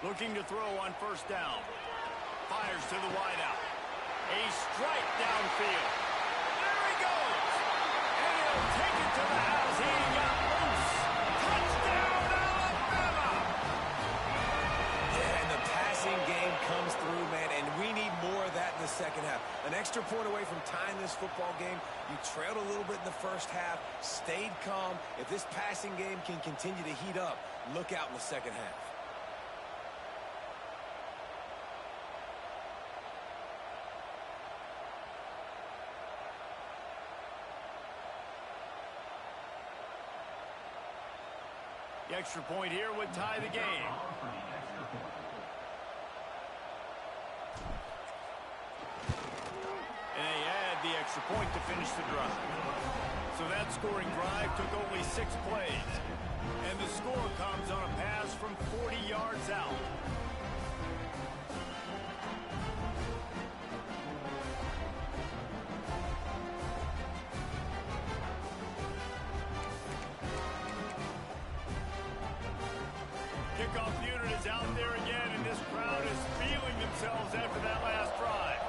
Looking to throw on first down. Fires to the wideout. A strike downfield. There he goes. And he'll take it to the house. He got loose. Touchdown, Alabama! Yeah, and the passing game comes through, man, and we need more of that in the second half. An extra point away from tying this football game. You trailed a little bit in the first half, stayed calm. If this passing game can continue to heat up, look out in the second half. The extra point here would tie the game. And they add the extra point to finish the drive. So that scoring drive took only 6 plays. And the score comes on a pass from 40 yards out. Kickoff unit is out there again, and this crowd is feeling themselves after that last drive.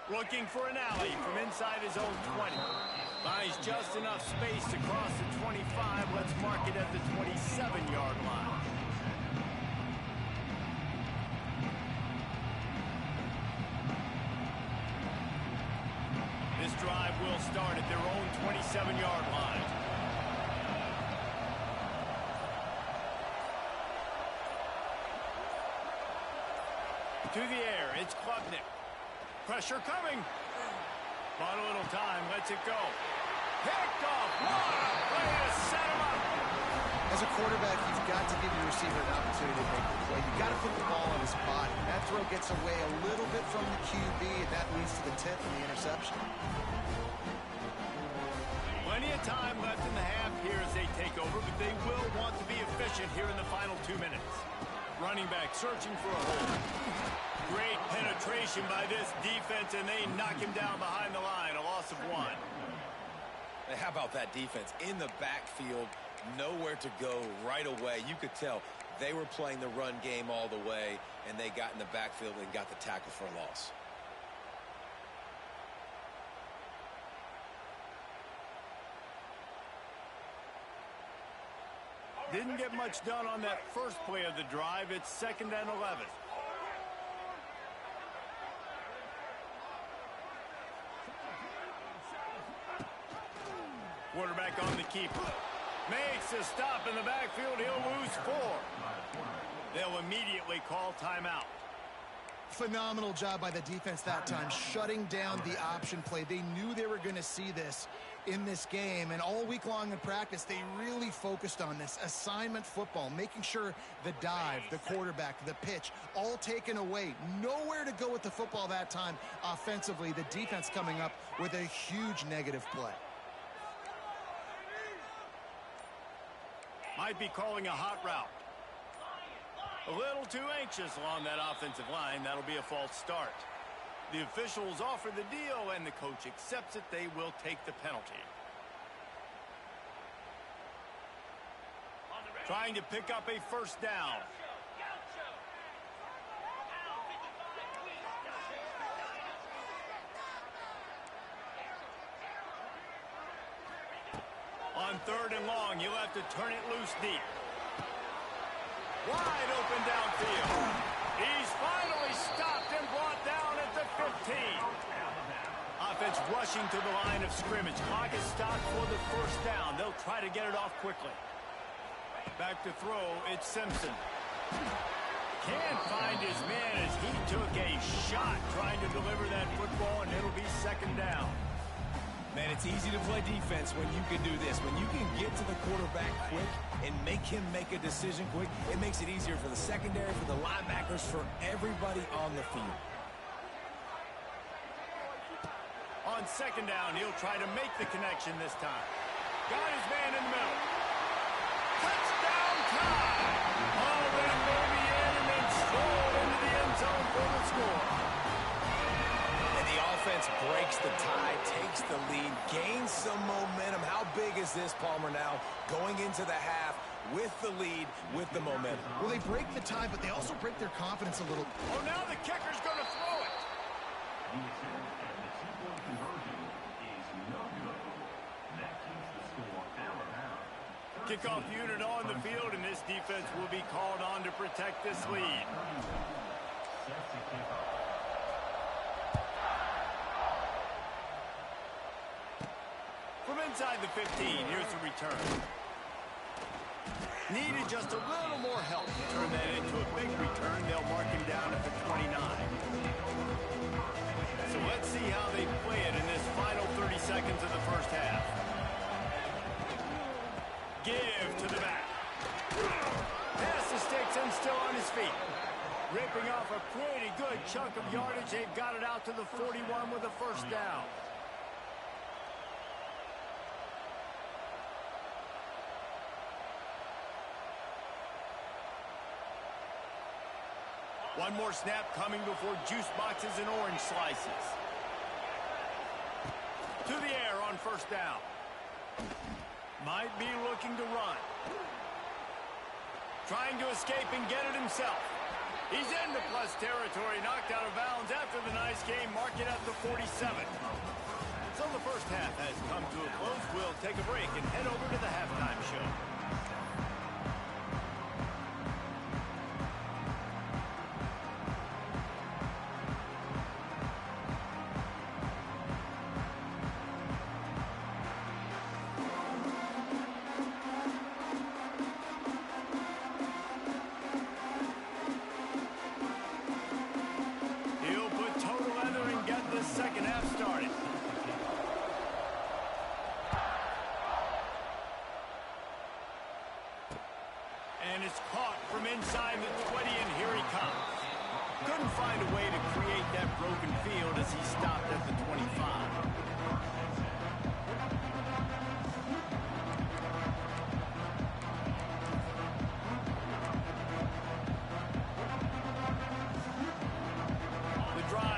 Looking for an alley from inside his own 20. Finds just enough space to cross the 25. Let's mark it at the 27-yard line. This drive will start at their own 27-yard line. To the air, it's Klubnik. Pressure coming. Not a little time, lets it go. Picked off. What a play to set him up. As a quarterback, you've got to give your receiver an opportunity to make the play. You've got to put the ball on his body. That throw gets away a little bit from the QB, and that leads to the tip and the interception. Plenty of time left in the half here as they take over, but they will want to be efficient here in the final 2 minutes. Running back searching for a hole. Great penetration by this defense, and they knock him down behind the line. A loss of 1. How about that defense in the backfield, nowhere to go right away. You could tell they were playing the run game all the way, and they got in the backfield and got the tackle for a loss. Didn't get much done on that first play of the drive. It's 2nd and 11. Quarterback on the keeper. Makes a stop in the backfield. He'll lose 4. They'll immediately call timeout. Phenomenal job by the defense that time, shutting down the option play. They knew they were going to see this in this game, and all week long in practice, they really focused on this assignment football, making sure the dive, the quarterback, the pitch, all taken away. Nowhere to go with the football that time offensively. The defense coming up with a huge negative play. Might be calling a hot route. A little too anxious along that offensive line. That'll be a false start. The officials offer the deal, and the coach accepts it. They will take the penalty. Trying to pick up a first down. On 3rd and long, you'll have to turn it loose deep. Wide open downfield. He's finally stopped and brought down at the 15. Offense rushing to the line of scrimmage. Clock is stopped for the first down. They'll try to get it off quickly. Back to throw, it's Simpson. Can't find his man as he took a shot trying to deliver that football, and it'll be 2nd down. Man, it's easy to play defense when you can do this. When you can get to the quarterback quick and make him make a decision quick, it makes it easier for the secondary, for the linebackers, for everybody on the field. On 2nd down, he'll try to make the connection this time. Got his man in the middle. Touchdown time! Oh, that baby in and then strolled into the end zone for the score. And the offense breaks the tie, takes the lead, gains some momentum. How big is this, Palmer, now going into the half with the lead, with the momentum? Well, they break the tie, but they also break their confidence a little. Oh, now the kicker's going to throw it. Kickoff unit on the field, and this defense will be called on to protect this lead. From inside the 15, here's the return. Needed just a little more help to turn that into a big return. They'll mark him down at the 29. So let's see how they play it in this final 30 seconds of the first half. Give to the back. Pass the sticks and still on his feet. Ripping off a pretty good chunk of yardage. They've got it out to the 41 with a first down. One more snap coming before juice boxes and orange slices. To the air on first down. Might be looking to run. Trying to escape and get it himself. He's into plus territory, knocked out of bounds after the nice game, mark it at the 47. So the first half has come to a close. We'll take a break and head over to the halftime show. Second half started. And it's caught from inside the 20, and here he comes. Couldn't find a way to create that broken field as he stopped at the 25.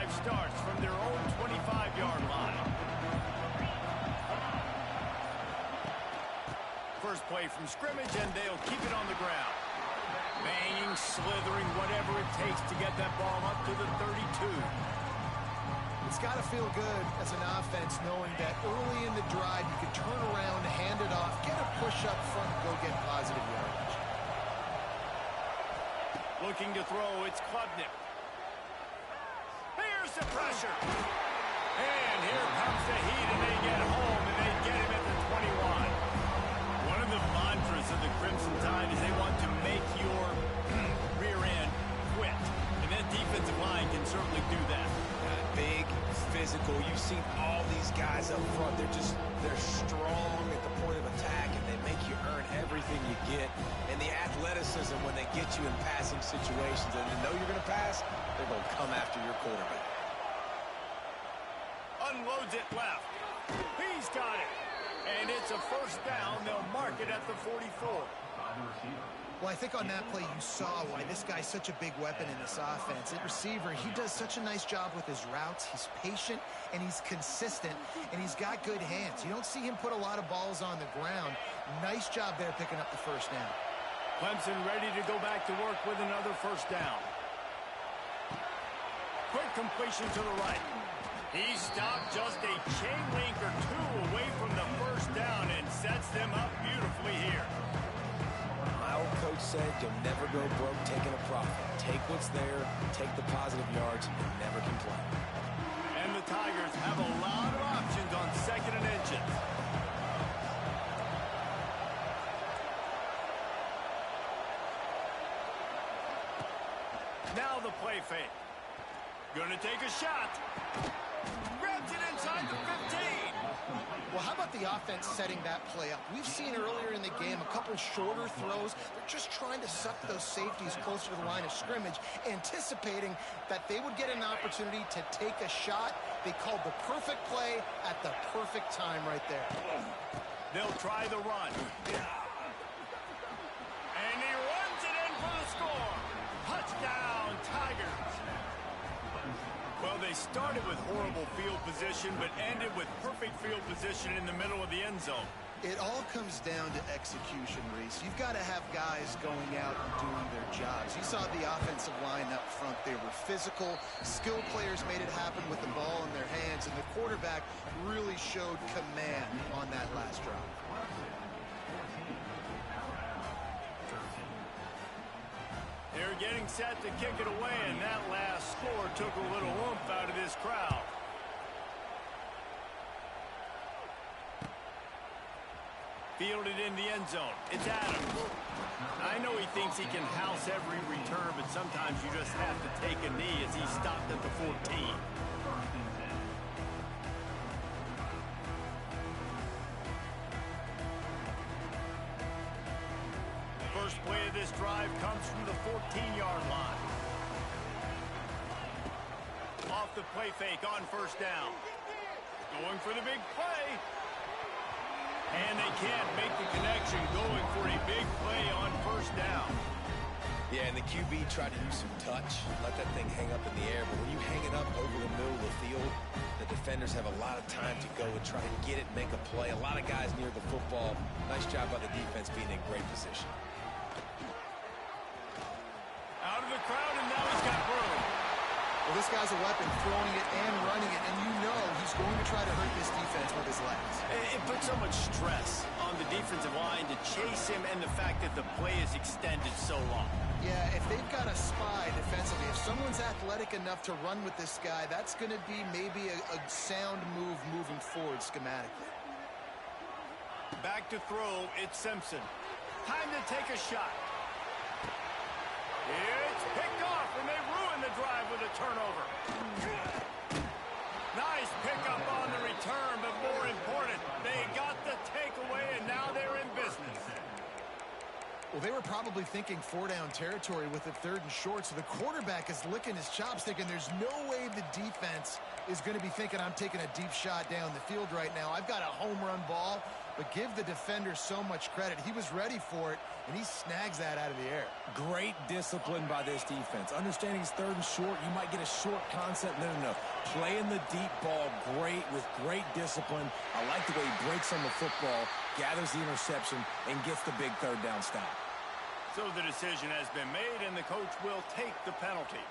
Starts from their own 25-yard line. First play from scrimmage, and they'll keep it on the ground. Banging, slithering, whatever it takes to get that ball up to the 32. It's got to feel good as an offense knowing that early in the drive you can turn around, hand it off, get a push up front, go get positive yardage. Looking to throw, it's Klubnik. Here's the pressure. And here comes the heat, and they get home, and they get him at the 21. One of the mantras of the Crimson Tide is they want to make your rear end quit. And that defensive line can guys up front, they're strong at the point of attack, and they make you earn everything you get. And the athleticism when they get you in passing situations and they know you're going to pass, they're going to come after your quarterback. Unloads it left. He's got it. And it's a first down. They'll mark it at the 44. Well, I think on that play you saw why this guy's such a big weapon in this offense. At receiver, he does such a nice job with his routes. He's patient, and he's consistent, and he's got good hands. You don't see him put a lot of balls on the ground. Nice job there picking up the first down. Clemson ready to go back to work with another first down. Quick completion to the right. He stopped just a chain link or two away from the first down and sets them up beautifully here. My old coach said you'll never go broke taking a profit. Take what's there, take the positive yards, and never complain. And the Tigers have a lot of options on second and inches. Now the play fake. Gonna take a shot. Grabs it inside the 15. Well, how about the offense setting that play up? We've seen earlier in the game a couple shorter throws. They're just trying to suck those safeties closer to the line of scrimmage, anticipating that they would get an opportunity to take a shot. They called the perfect play at the perfect time right there. They'll try the run. And he runs it in for the score. Touchdown, Tigers. Well, they started with horrible field position, but ended with perfect field position in the middle of the end zone. It all comes down to execution, Reese. You've got to have guys going out and doing their jobs. You saw the offensive line up front. They were physical. Skilled players made it happen with the ball in their hands, and the quarterback really showed command on that last drive. They're getting set to kick it away, and that last score took a little oomph out of this crowd. Fielded in the end zone. It's Adams. I know he thinks he can house every return, but sometimes you just have to take a knee as he stopped at the 14. First play of this drive comes from the 14-yard line. Off the play fake on first down. Going for the big play. And they can't make the connection, going for a big play on first down. Yeah, and the QB tried to use some touch, let that thing hang up in the air. But when you hang it up over the middle of the field, the defenders have a lot of time to go and try to get it, make a play. A lot of guys near the football. Nice job by the defense being in great position. Out of the crowd, and now he's got room. Well, this guy's a weapon, throwing it and running it, and you know he's going to try to hurt this defense with his legs. It puts so much stress on the defensive line to chase him, and the fact that the play is extended so long. Yeah, if they've got a spy defensively, if someone's athletic enough to run with this guy, that's going to be maybe a sound move moving forward schematically. Back to throw, it's Simpson. Time to take a shot. It's picked off, and they ruin the drive with a turnover. Nice pickup on the return, but more important, they got the takeaway, and now they're in business. Well, they were probably thinking four-down territory with it third and short, so the quarterback is licking his chops thinking there's no way the defense is going to be thinking I'm taking a deep shot down the field right now. I've got a home run ball, but give the defender so much credit. He was ready for it, and he snags that out of the air. Great discipline by this defense. Understanding it's third and short, you might get a short concept. No. Playing the deep ball great with great discipline. I like the way he breaks on the football, gathers the interception, and gets the big third down stop. So the decision has been made, and the coach will take the penalty.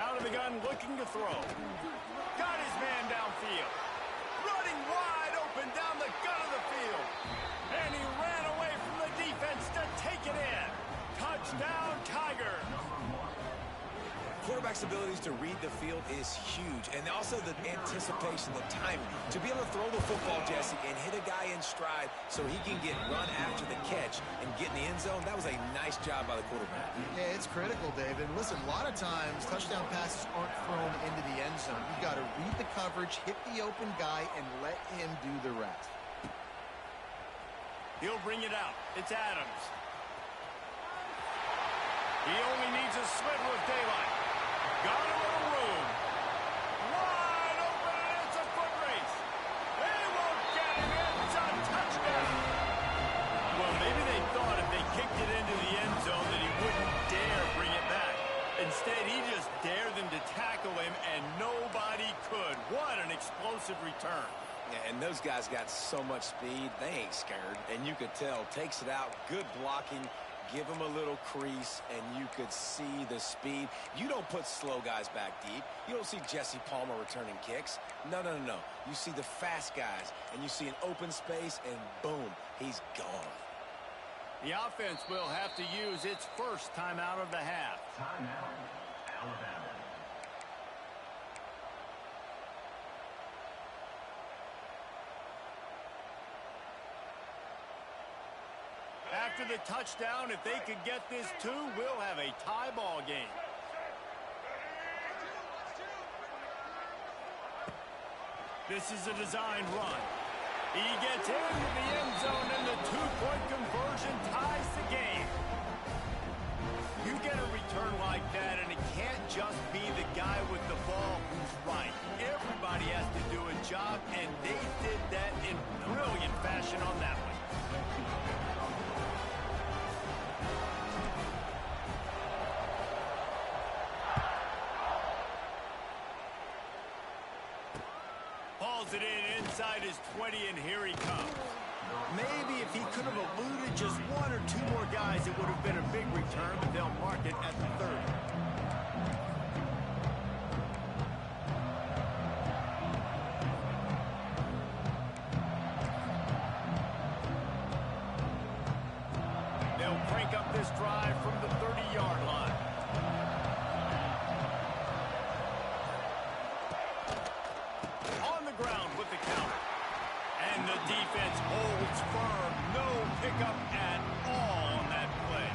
Out of the gun, looking to throw. Got his man downfield. Running wide open down the gut of the field. And he ran away from the defense to take it in. Touchdown, Tigers. Quarterback quarterback's abilities to read the field is huge, and also the anticipation, the timing. To be able to throw the football, Jesse, and hit a guy in stride so he can get run after the catch and get in the end zone, that was a nice job by the quarterback. Yeah, it's critical, David. Listen, a lot of times touchdown passes aren't thrown into the end zone. You've got to read the coverage, hit the open guy, and let him do the rest. He'll bring it out. It's Adams. He only needs a sliver of daylight. Got a little room. Wide open, and it's a foot race. They won't get him. It's a touchdown. Well, maybe they thought if they kicked it into the end zone that he wouldn't dare bring it back. Instead, he just dared them to tackle him, and nobody could. What an explosive return. Yeah, and those guys got so much speed, they ain't scared. And you could tell, takes it out, good blocking, give him a little crease, and you could see the speed. You don't put slow guys back deep. You don't see Jesse Palmer returning kicks. No, no, no, no. You see the fast guys, and you see an open space, and boom, he's gone. The offense will have to use its first timeout of the half. Timeout, Alabama. After the touchdown, if they could get this too, we'll have a tie ball game. This is a design run. He gets into the end zone, and the two-point conversion ties the game. You get a return like that, and it can't just be the guy with the ball who's right. Everybody has to do a job, and they did that in brilliant fashion on that one. Hauls it in inside his 20, and here he comes. Maybe if he could have eluded just one or two more guys, it would have been a big return, but they'll mark it at the 30. They'll crank up this drive from the 30-yard line. On the ground with the counter. And the defense holds firm. No pickup at all on that play.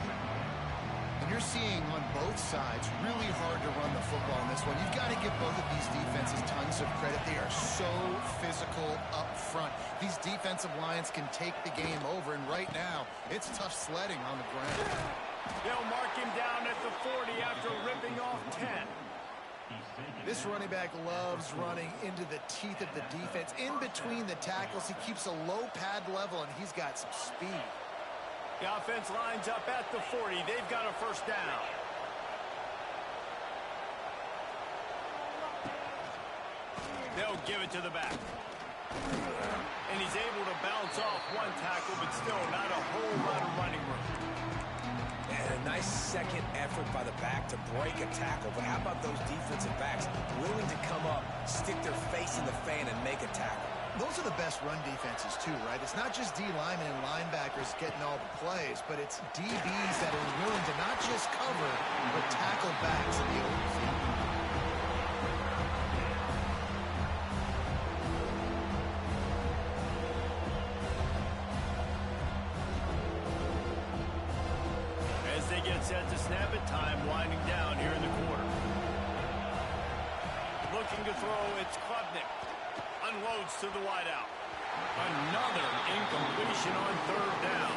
And you're seeing on both sides really hard to run the football in this one. You've got to give both of these defenses tons of credit. They are so physical up front. These defensive lines can take the game over, and right now, it's tough sledding on the ground. They'll mark him down at the 40 after ripping off 10. This running back loves running into the teeth of the defense. In between the tackles, he keeps a low pad level, and he's got some speed. The offense lines up at the 40. They've got a first down. They'll give it to the back. And he's able to bounce off one tackle, but still not a whole lot of running room. And a nice second effort by the back to break a tackle. But how about those defensive backs willing to come up, stick their face in the fan, and make a tackle? Those are the best run defenses, too, right? It's not just D linemen and linebackers getting all the plays, but it's DBs that are willing to not just cover, but tackle backs in the open field. As they get set to snap it, time winding down here in the quarter. Looking to throw, it's Klubnik. Unloads to the wideout. Another incompletion on third down.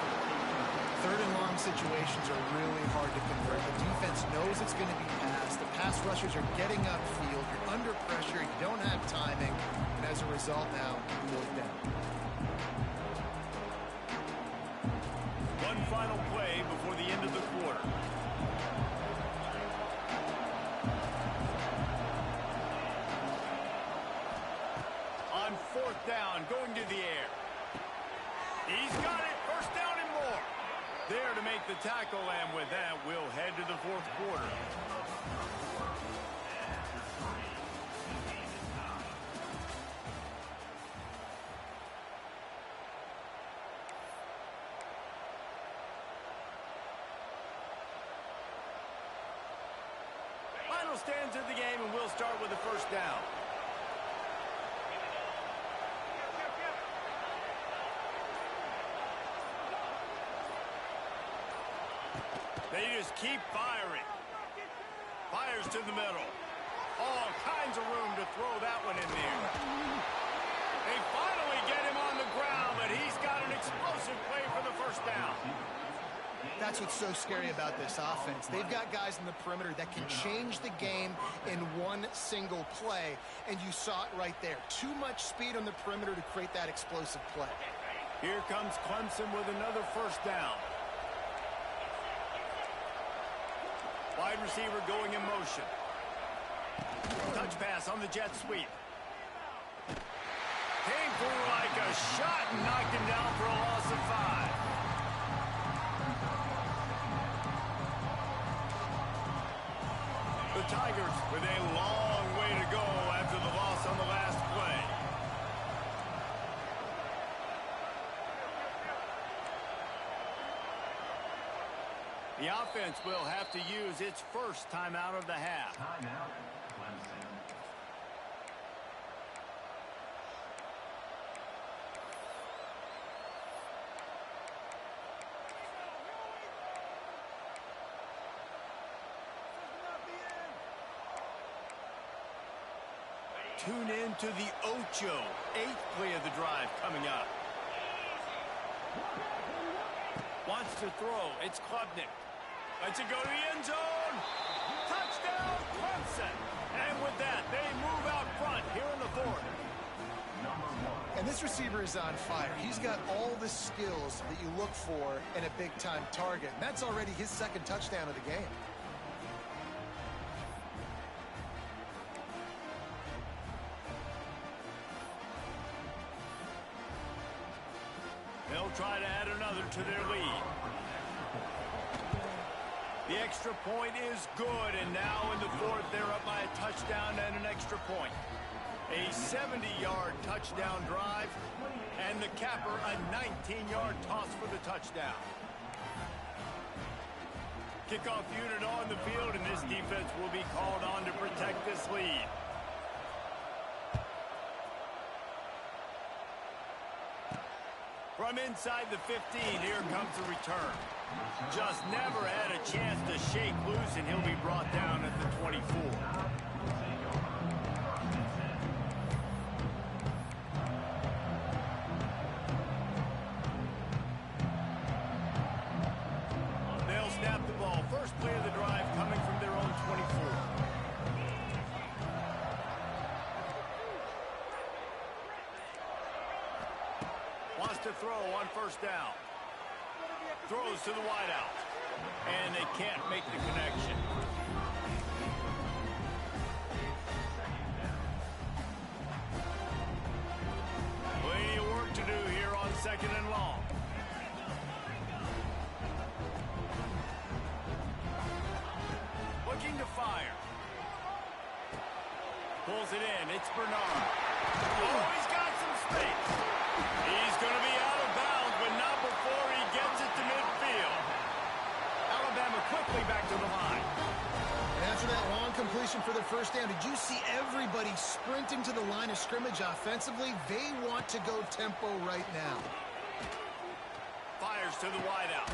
Third and long situations are really hard to convert. The defense knows it's going to be passed. The pass rushers are getting upfield. You're under pressure. You don't have timing. And as a result now, fourth down. One final play before the end of the quarter. On fourth down, going to the air. He's got it. First down and more. There to make the tackle, and with that, we'll head to the fourth quarter. Final stands in the game, and we'll start with the first down. They just keep firing. Fires to the middle. All kinds of room to throw that one in there. They finally get him on the ground, but he's got an explosive play for the first down. That's what's so scary about this offense. They've got guys in the perimeter that can change the game in one single play, and you saw it right there. Too much speed on the perimeter to create that explosive play. Here comes Clemson with another first down. Wide receiver going in motion. Touch pass on the jet sweep. Came through like a shot and knocked him down for a loss of 5. The Tigers with a long way to go after the loss on the last play. The offense will have to use its first timeout of the half. Timeout, Clemson. Tune in to the Ocho. 8th play of the drive coming up. Wants to throw. It's Klubnik. Lets it go to the end zone. Touchdown, Clemson. And with that, they move out front here in the 4th. And this receiver is on fire. He's got all the skills that you look for in a big-time target. And that's already his 2nd touchdown of the game. They'll try to add another to their lead. The extra point is good, and now in the 4th, they're up by a touchdown and an extra point. A 70-yard touchdown drive, and the capper a 19-yard toss for the touchdown. Kickoff unit on the field, and this defense will be called on to protect this lead. From inside the 15, here comes the return. Just never had a chance to shake loose, and he'll be brought down at the 24. They'll snap the ball. First play of the drive coming from their own 24. Wants to throw on first down. Throws to the wideout. And they can't make the connection. Plenty of work to do here on 2nd and long. Looking to fire. Pulls it in. It's Bernard. Oh, he's got some space. He's going to be out of bounds, but not before he gets it to midfield. Alabama quickly back to the line. And after that long completion for the first down, did you see everybody sprinting to the line of scrimmage offensively? They want to go tempo right now. Fires to the wideout.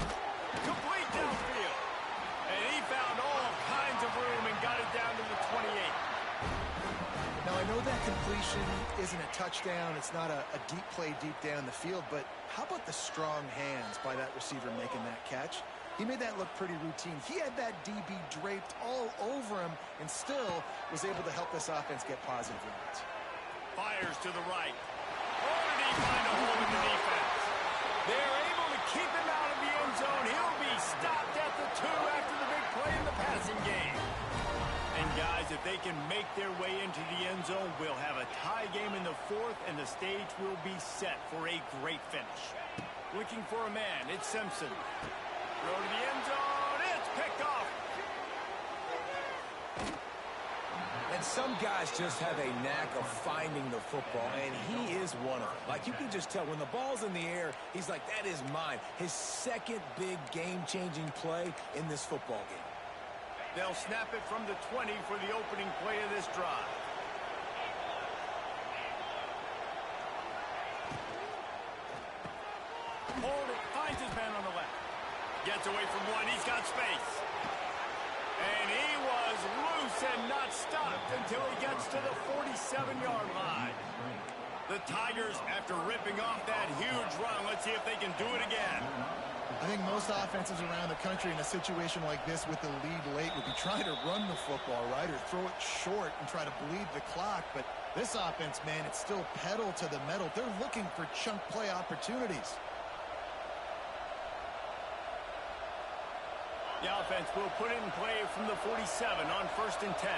Complete downfield. And he found all kinds of room and got it down to the 28. Now, I know that completion isn't a touchdown. It's not a deep play deep down the field, but how about the strong hands by that receiver making that catch? He made that look pretty routine. He had that DB draped all over him and still was able to help this offense get positive yards. Fires to the right. Oh, did he find a hole in the defense? They're able to keep him out of the end zone. He'll be stopped at the 2 after the big play in the passing game. And guys, if they can make their way into the end zone, we'll have a tie game in the 4th, and the stage will be set for a great finish. Looking for a man, it's Simpson. Throw to the end zone, it's picked off. And some guys just have a knack of finding the football, and he is one of them. Like, you can just tell when the ball's in the air, he's like, that is mine. His 2nd big game-changing play in this football game. They'll snap it from the 20 for the opening play of this drive. Hold it, finds his man on the left. Gets away from one, he's got space. And he was loose and not stopped until he gets to the 47-yard line. The Tigers, after ripping off that huge run, let's see if they can do it again. I think most offenses around the country in a situation like this with the lead late would be trying to run the football, right, or throw it short and try to bleed the clock. But this offense, man, it's still pedal to the metal. They're looking for chunk play opportunities. The offense will put it in play from the 47 on 1st and 10.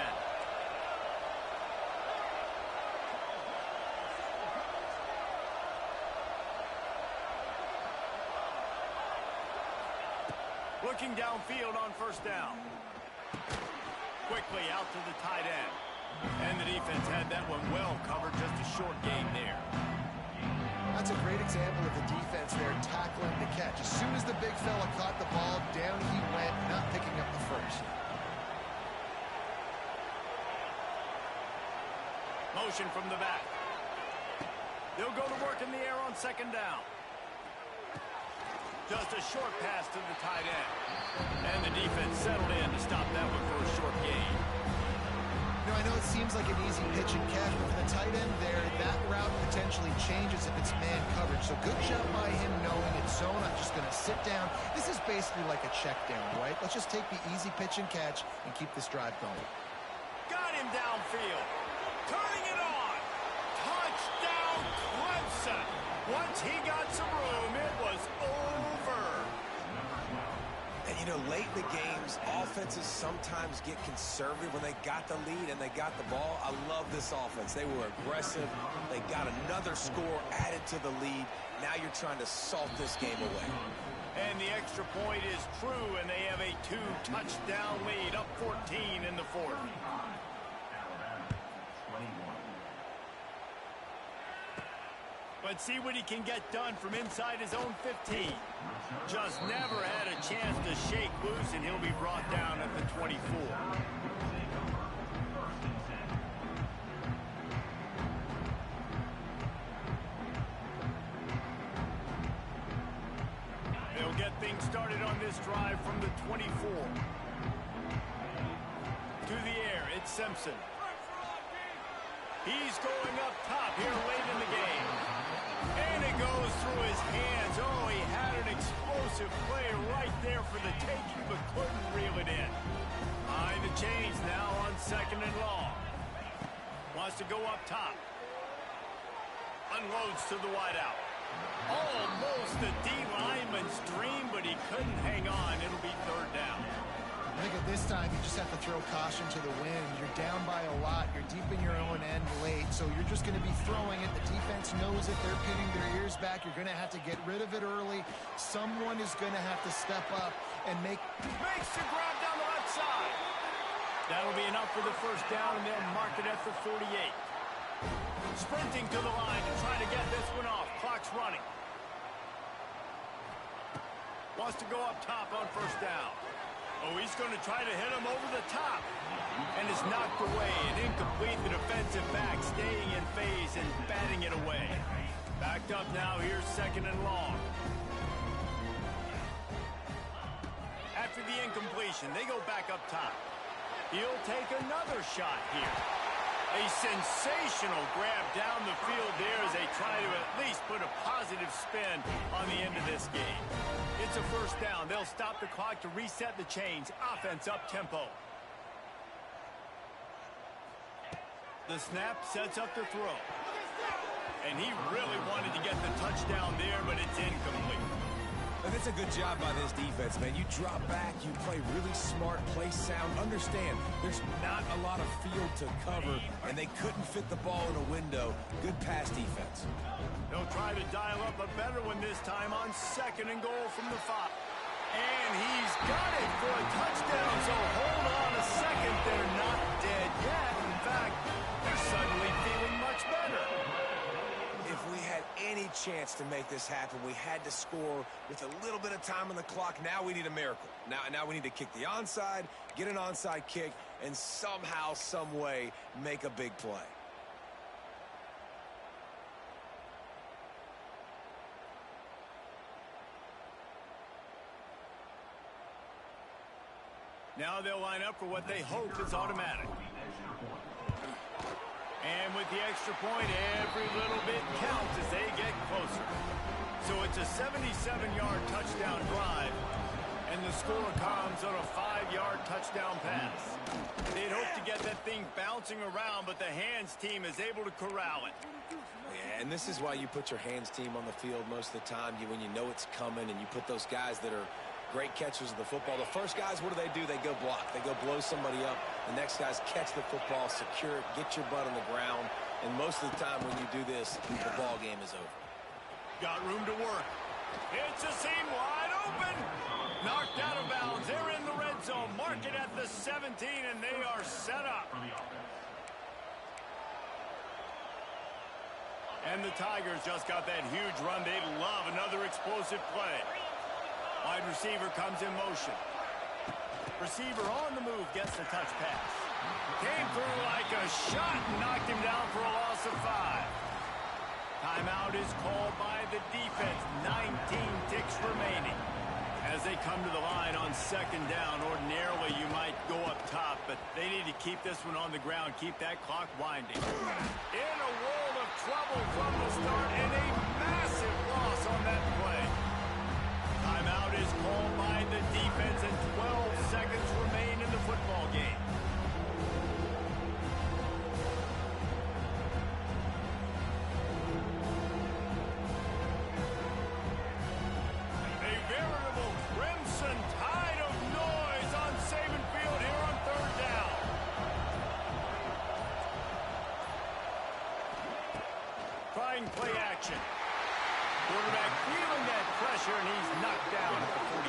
Looking downfield on 1st down. Quickly out to the tight end. And the defense had that one well covered, just a short game there. That's a great example of the defense there tackling the catch. As soon as the big fella caught the ball, down he went, not picking up the first. Motion from the back. They'll go to work in the air on 2nd down. Just a short pass to the tight end. And the defense settled in to stop that one for a short gain. You know, I know it seems like an easy pitch and catch, but for the tight end there, that route potentially changes if it's man coverage. So good job by him knowing it's zone. I'm just going to sit down. This is basically like a check down, right? Let's just take the easy pitch and catch and keep this drive going. Got him downfield. Turning it on. Touchdown, Clemson. Once he got some room, it was over. And, you know, late in the games, offenses sometimes get conservative when they got the lead and they got the ball. I love this offense. They were aggressive. They got another score added to the lead. Now you're trying to salt this game away. And the extra point is true, and they have a 2-touchdown lead, up 14 in the 4th. Let's see what he can get done from inside his own 15. Just never had a chance to shake loose, and he'll be brought down at the 24. They'll get things started on this drive from the 24. To the air, it's Simpson. He's going up top here late in the game. And it goes through his hands. Oh, he had an explosive play right there for the taking, but couldn't reel it in. Behind the chains now on 2nd and long. Wants to go up top. Unloads to the wideout. Almost the D-lineman's dream, but he couldn't hang on. It'll be 3rd down. I think at this time, you just have to throw caution to the wind. You're down by a lot. You're deep in your own end late, so you're just going to be throwing it. The defense knows it. They're pinning their ears back. You're going to have to get rid of it early. Someone is going to have to step up and makes the grab down the left side. That'll be enough for the 1st down, and they'll mark it at the 48. Sprinting to the line to try to get this one off. Clock's running. Wants to go up top on 1st down. Oh, he's going to try to hit him over the top. And it's knocked away and incomplete. The defensive back staying in phase and batting it away. Backed up now. Here's 2nd and long. After the incompletion, they go back up top. He'll take another shot here. A sensational grab down the field there as they try to at least put a positive spin on the end of this game. It's a 1st down. They'll stop the clock to reset the chains. Offense up tempo. The snap sets up the throw. And he really wanted to get the touchdown there, but it's incomplete. And that's a good job by this defense, man. You drop back, you play really smart, play sound. Understand, there's not a lot of field to cover, and they couldn't fit the ball in a window. Good pass defense. They'll try to dial up a better one this time on 2nd and goal from the 5. And he's got it for a touchdown, so hold on a second. They're not dead yet. In fact, they're suddenly feeling much better. If we had any chance to make this happen, we had to score with a little bit of time on the clock. Now we need a miracle. Now we need to kick the onside, get an onside kick, and somehow, some way, make a big play. Now they'll line up for what they hope is automatic. And with the extra point, every little bit counts as they get closer. So it's a 77-yard touchdown drive, and the score comes on a 5-yard touchdown pass. They'd hope to get that thing bouncing around, but the hands team is able to corral it. Yeah, and this is why you put your hands team on the field most of the time. When you know it's coming, and you put those guys that are great catchers of the football. The first guys, what do? They go block. They go blow somebody up. The next guys catch the football, secure it, get your butt on the ground. And most of the time when you do this, the ball game is over. Got room to work. It's a seam wide open. Knocked out of bounds. They're in the red zone. Mark it at the 17, and they are set up. And the Tigers just got that huge run. They love another explosive play. Wide receiver comes in motion. Receiver on the move gets the touch pass. Came through like a shot and knocked him down for a loss of 5. Timeout is called by the defense. 19 ticks remaining. As they come to the line on second down, ordinarily you might go up top, but they need to keep this one on the ground, keep that clock winding. In a world of trouble from the start, and a massive loss on that play. Timeout is called by the defense, and 12 seconds remain in the football game. A veritable crimson tide of noise on Saban Field here on third down. Trying play action. Quarterback feeling that pressure, and he's knocked down at the 42.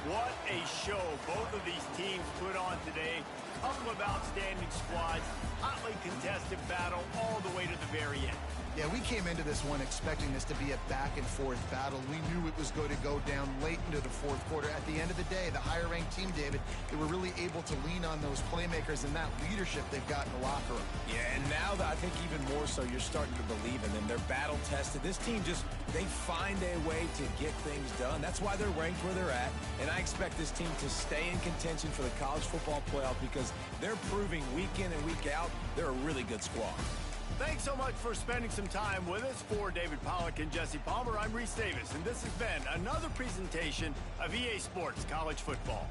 What a show both of these teams put on today. Couple of outstanding squads, hotly contested battle all the way to the very end. Yeah, we came into this one expecting this to be a back-and-forth battle. We knew it was going to go down late into the fourth quarter. At the end of the day, the higher-ranked team, David, they were really able to lean on those playmakers and that leadership they've got in the locker room. Yeah, and now I think even more so, you're starting to believe in them. They're battle-tested. This team they find a way to get things done. That's why they're ranked where they're at. And I expect this team to stay in contention for the college football playoff because they're proving week in and week out they're a really good squad. Thanks so much for spending some time with us. For David Pollack and Jesse Palmer, I'm Reese Davis, and this has been another presentation of EA Sports College Football.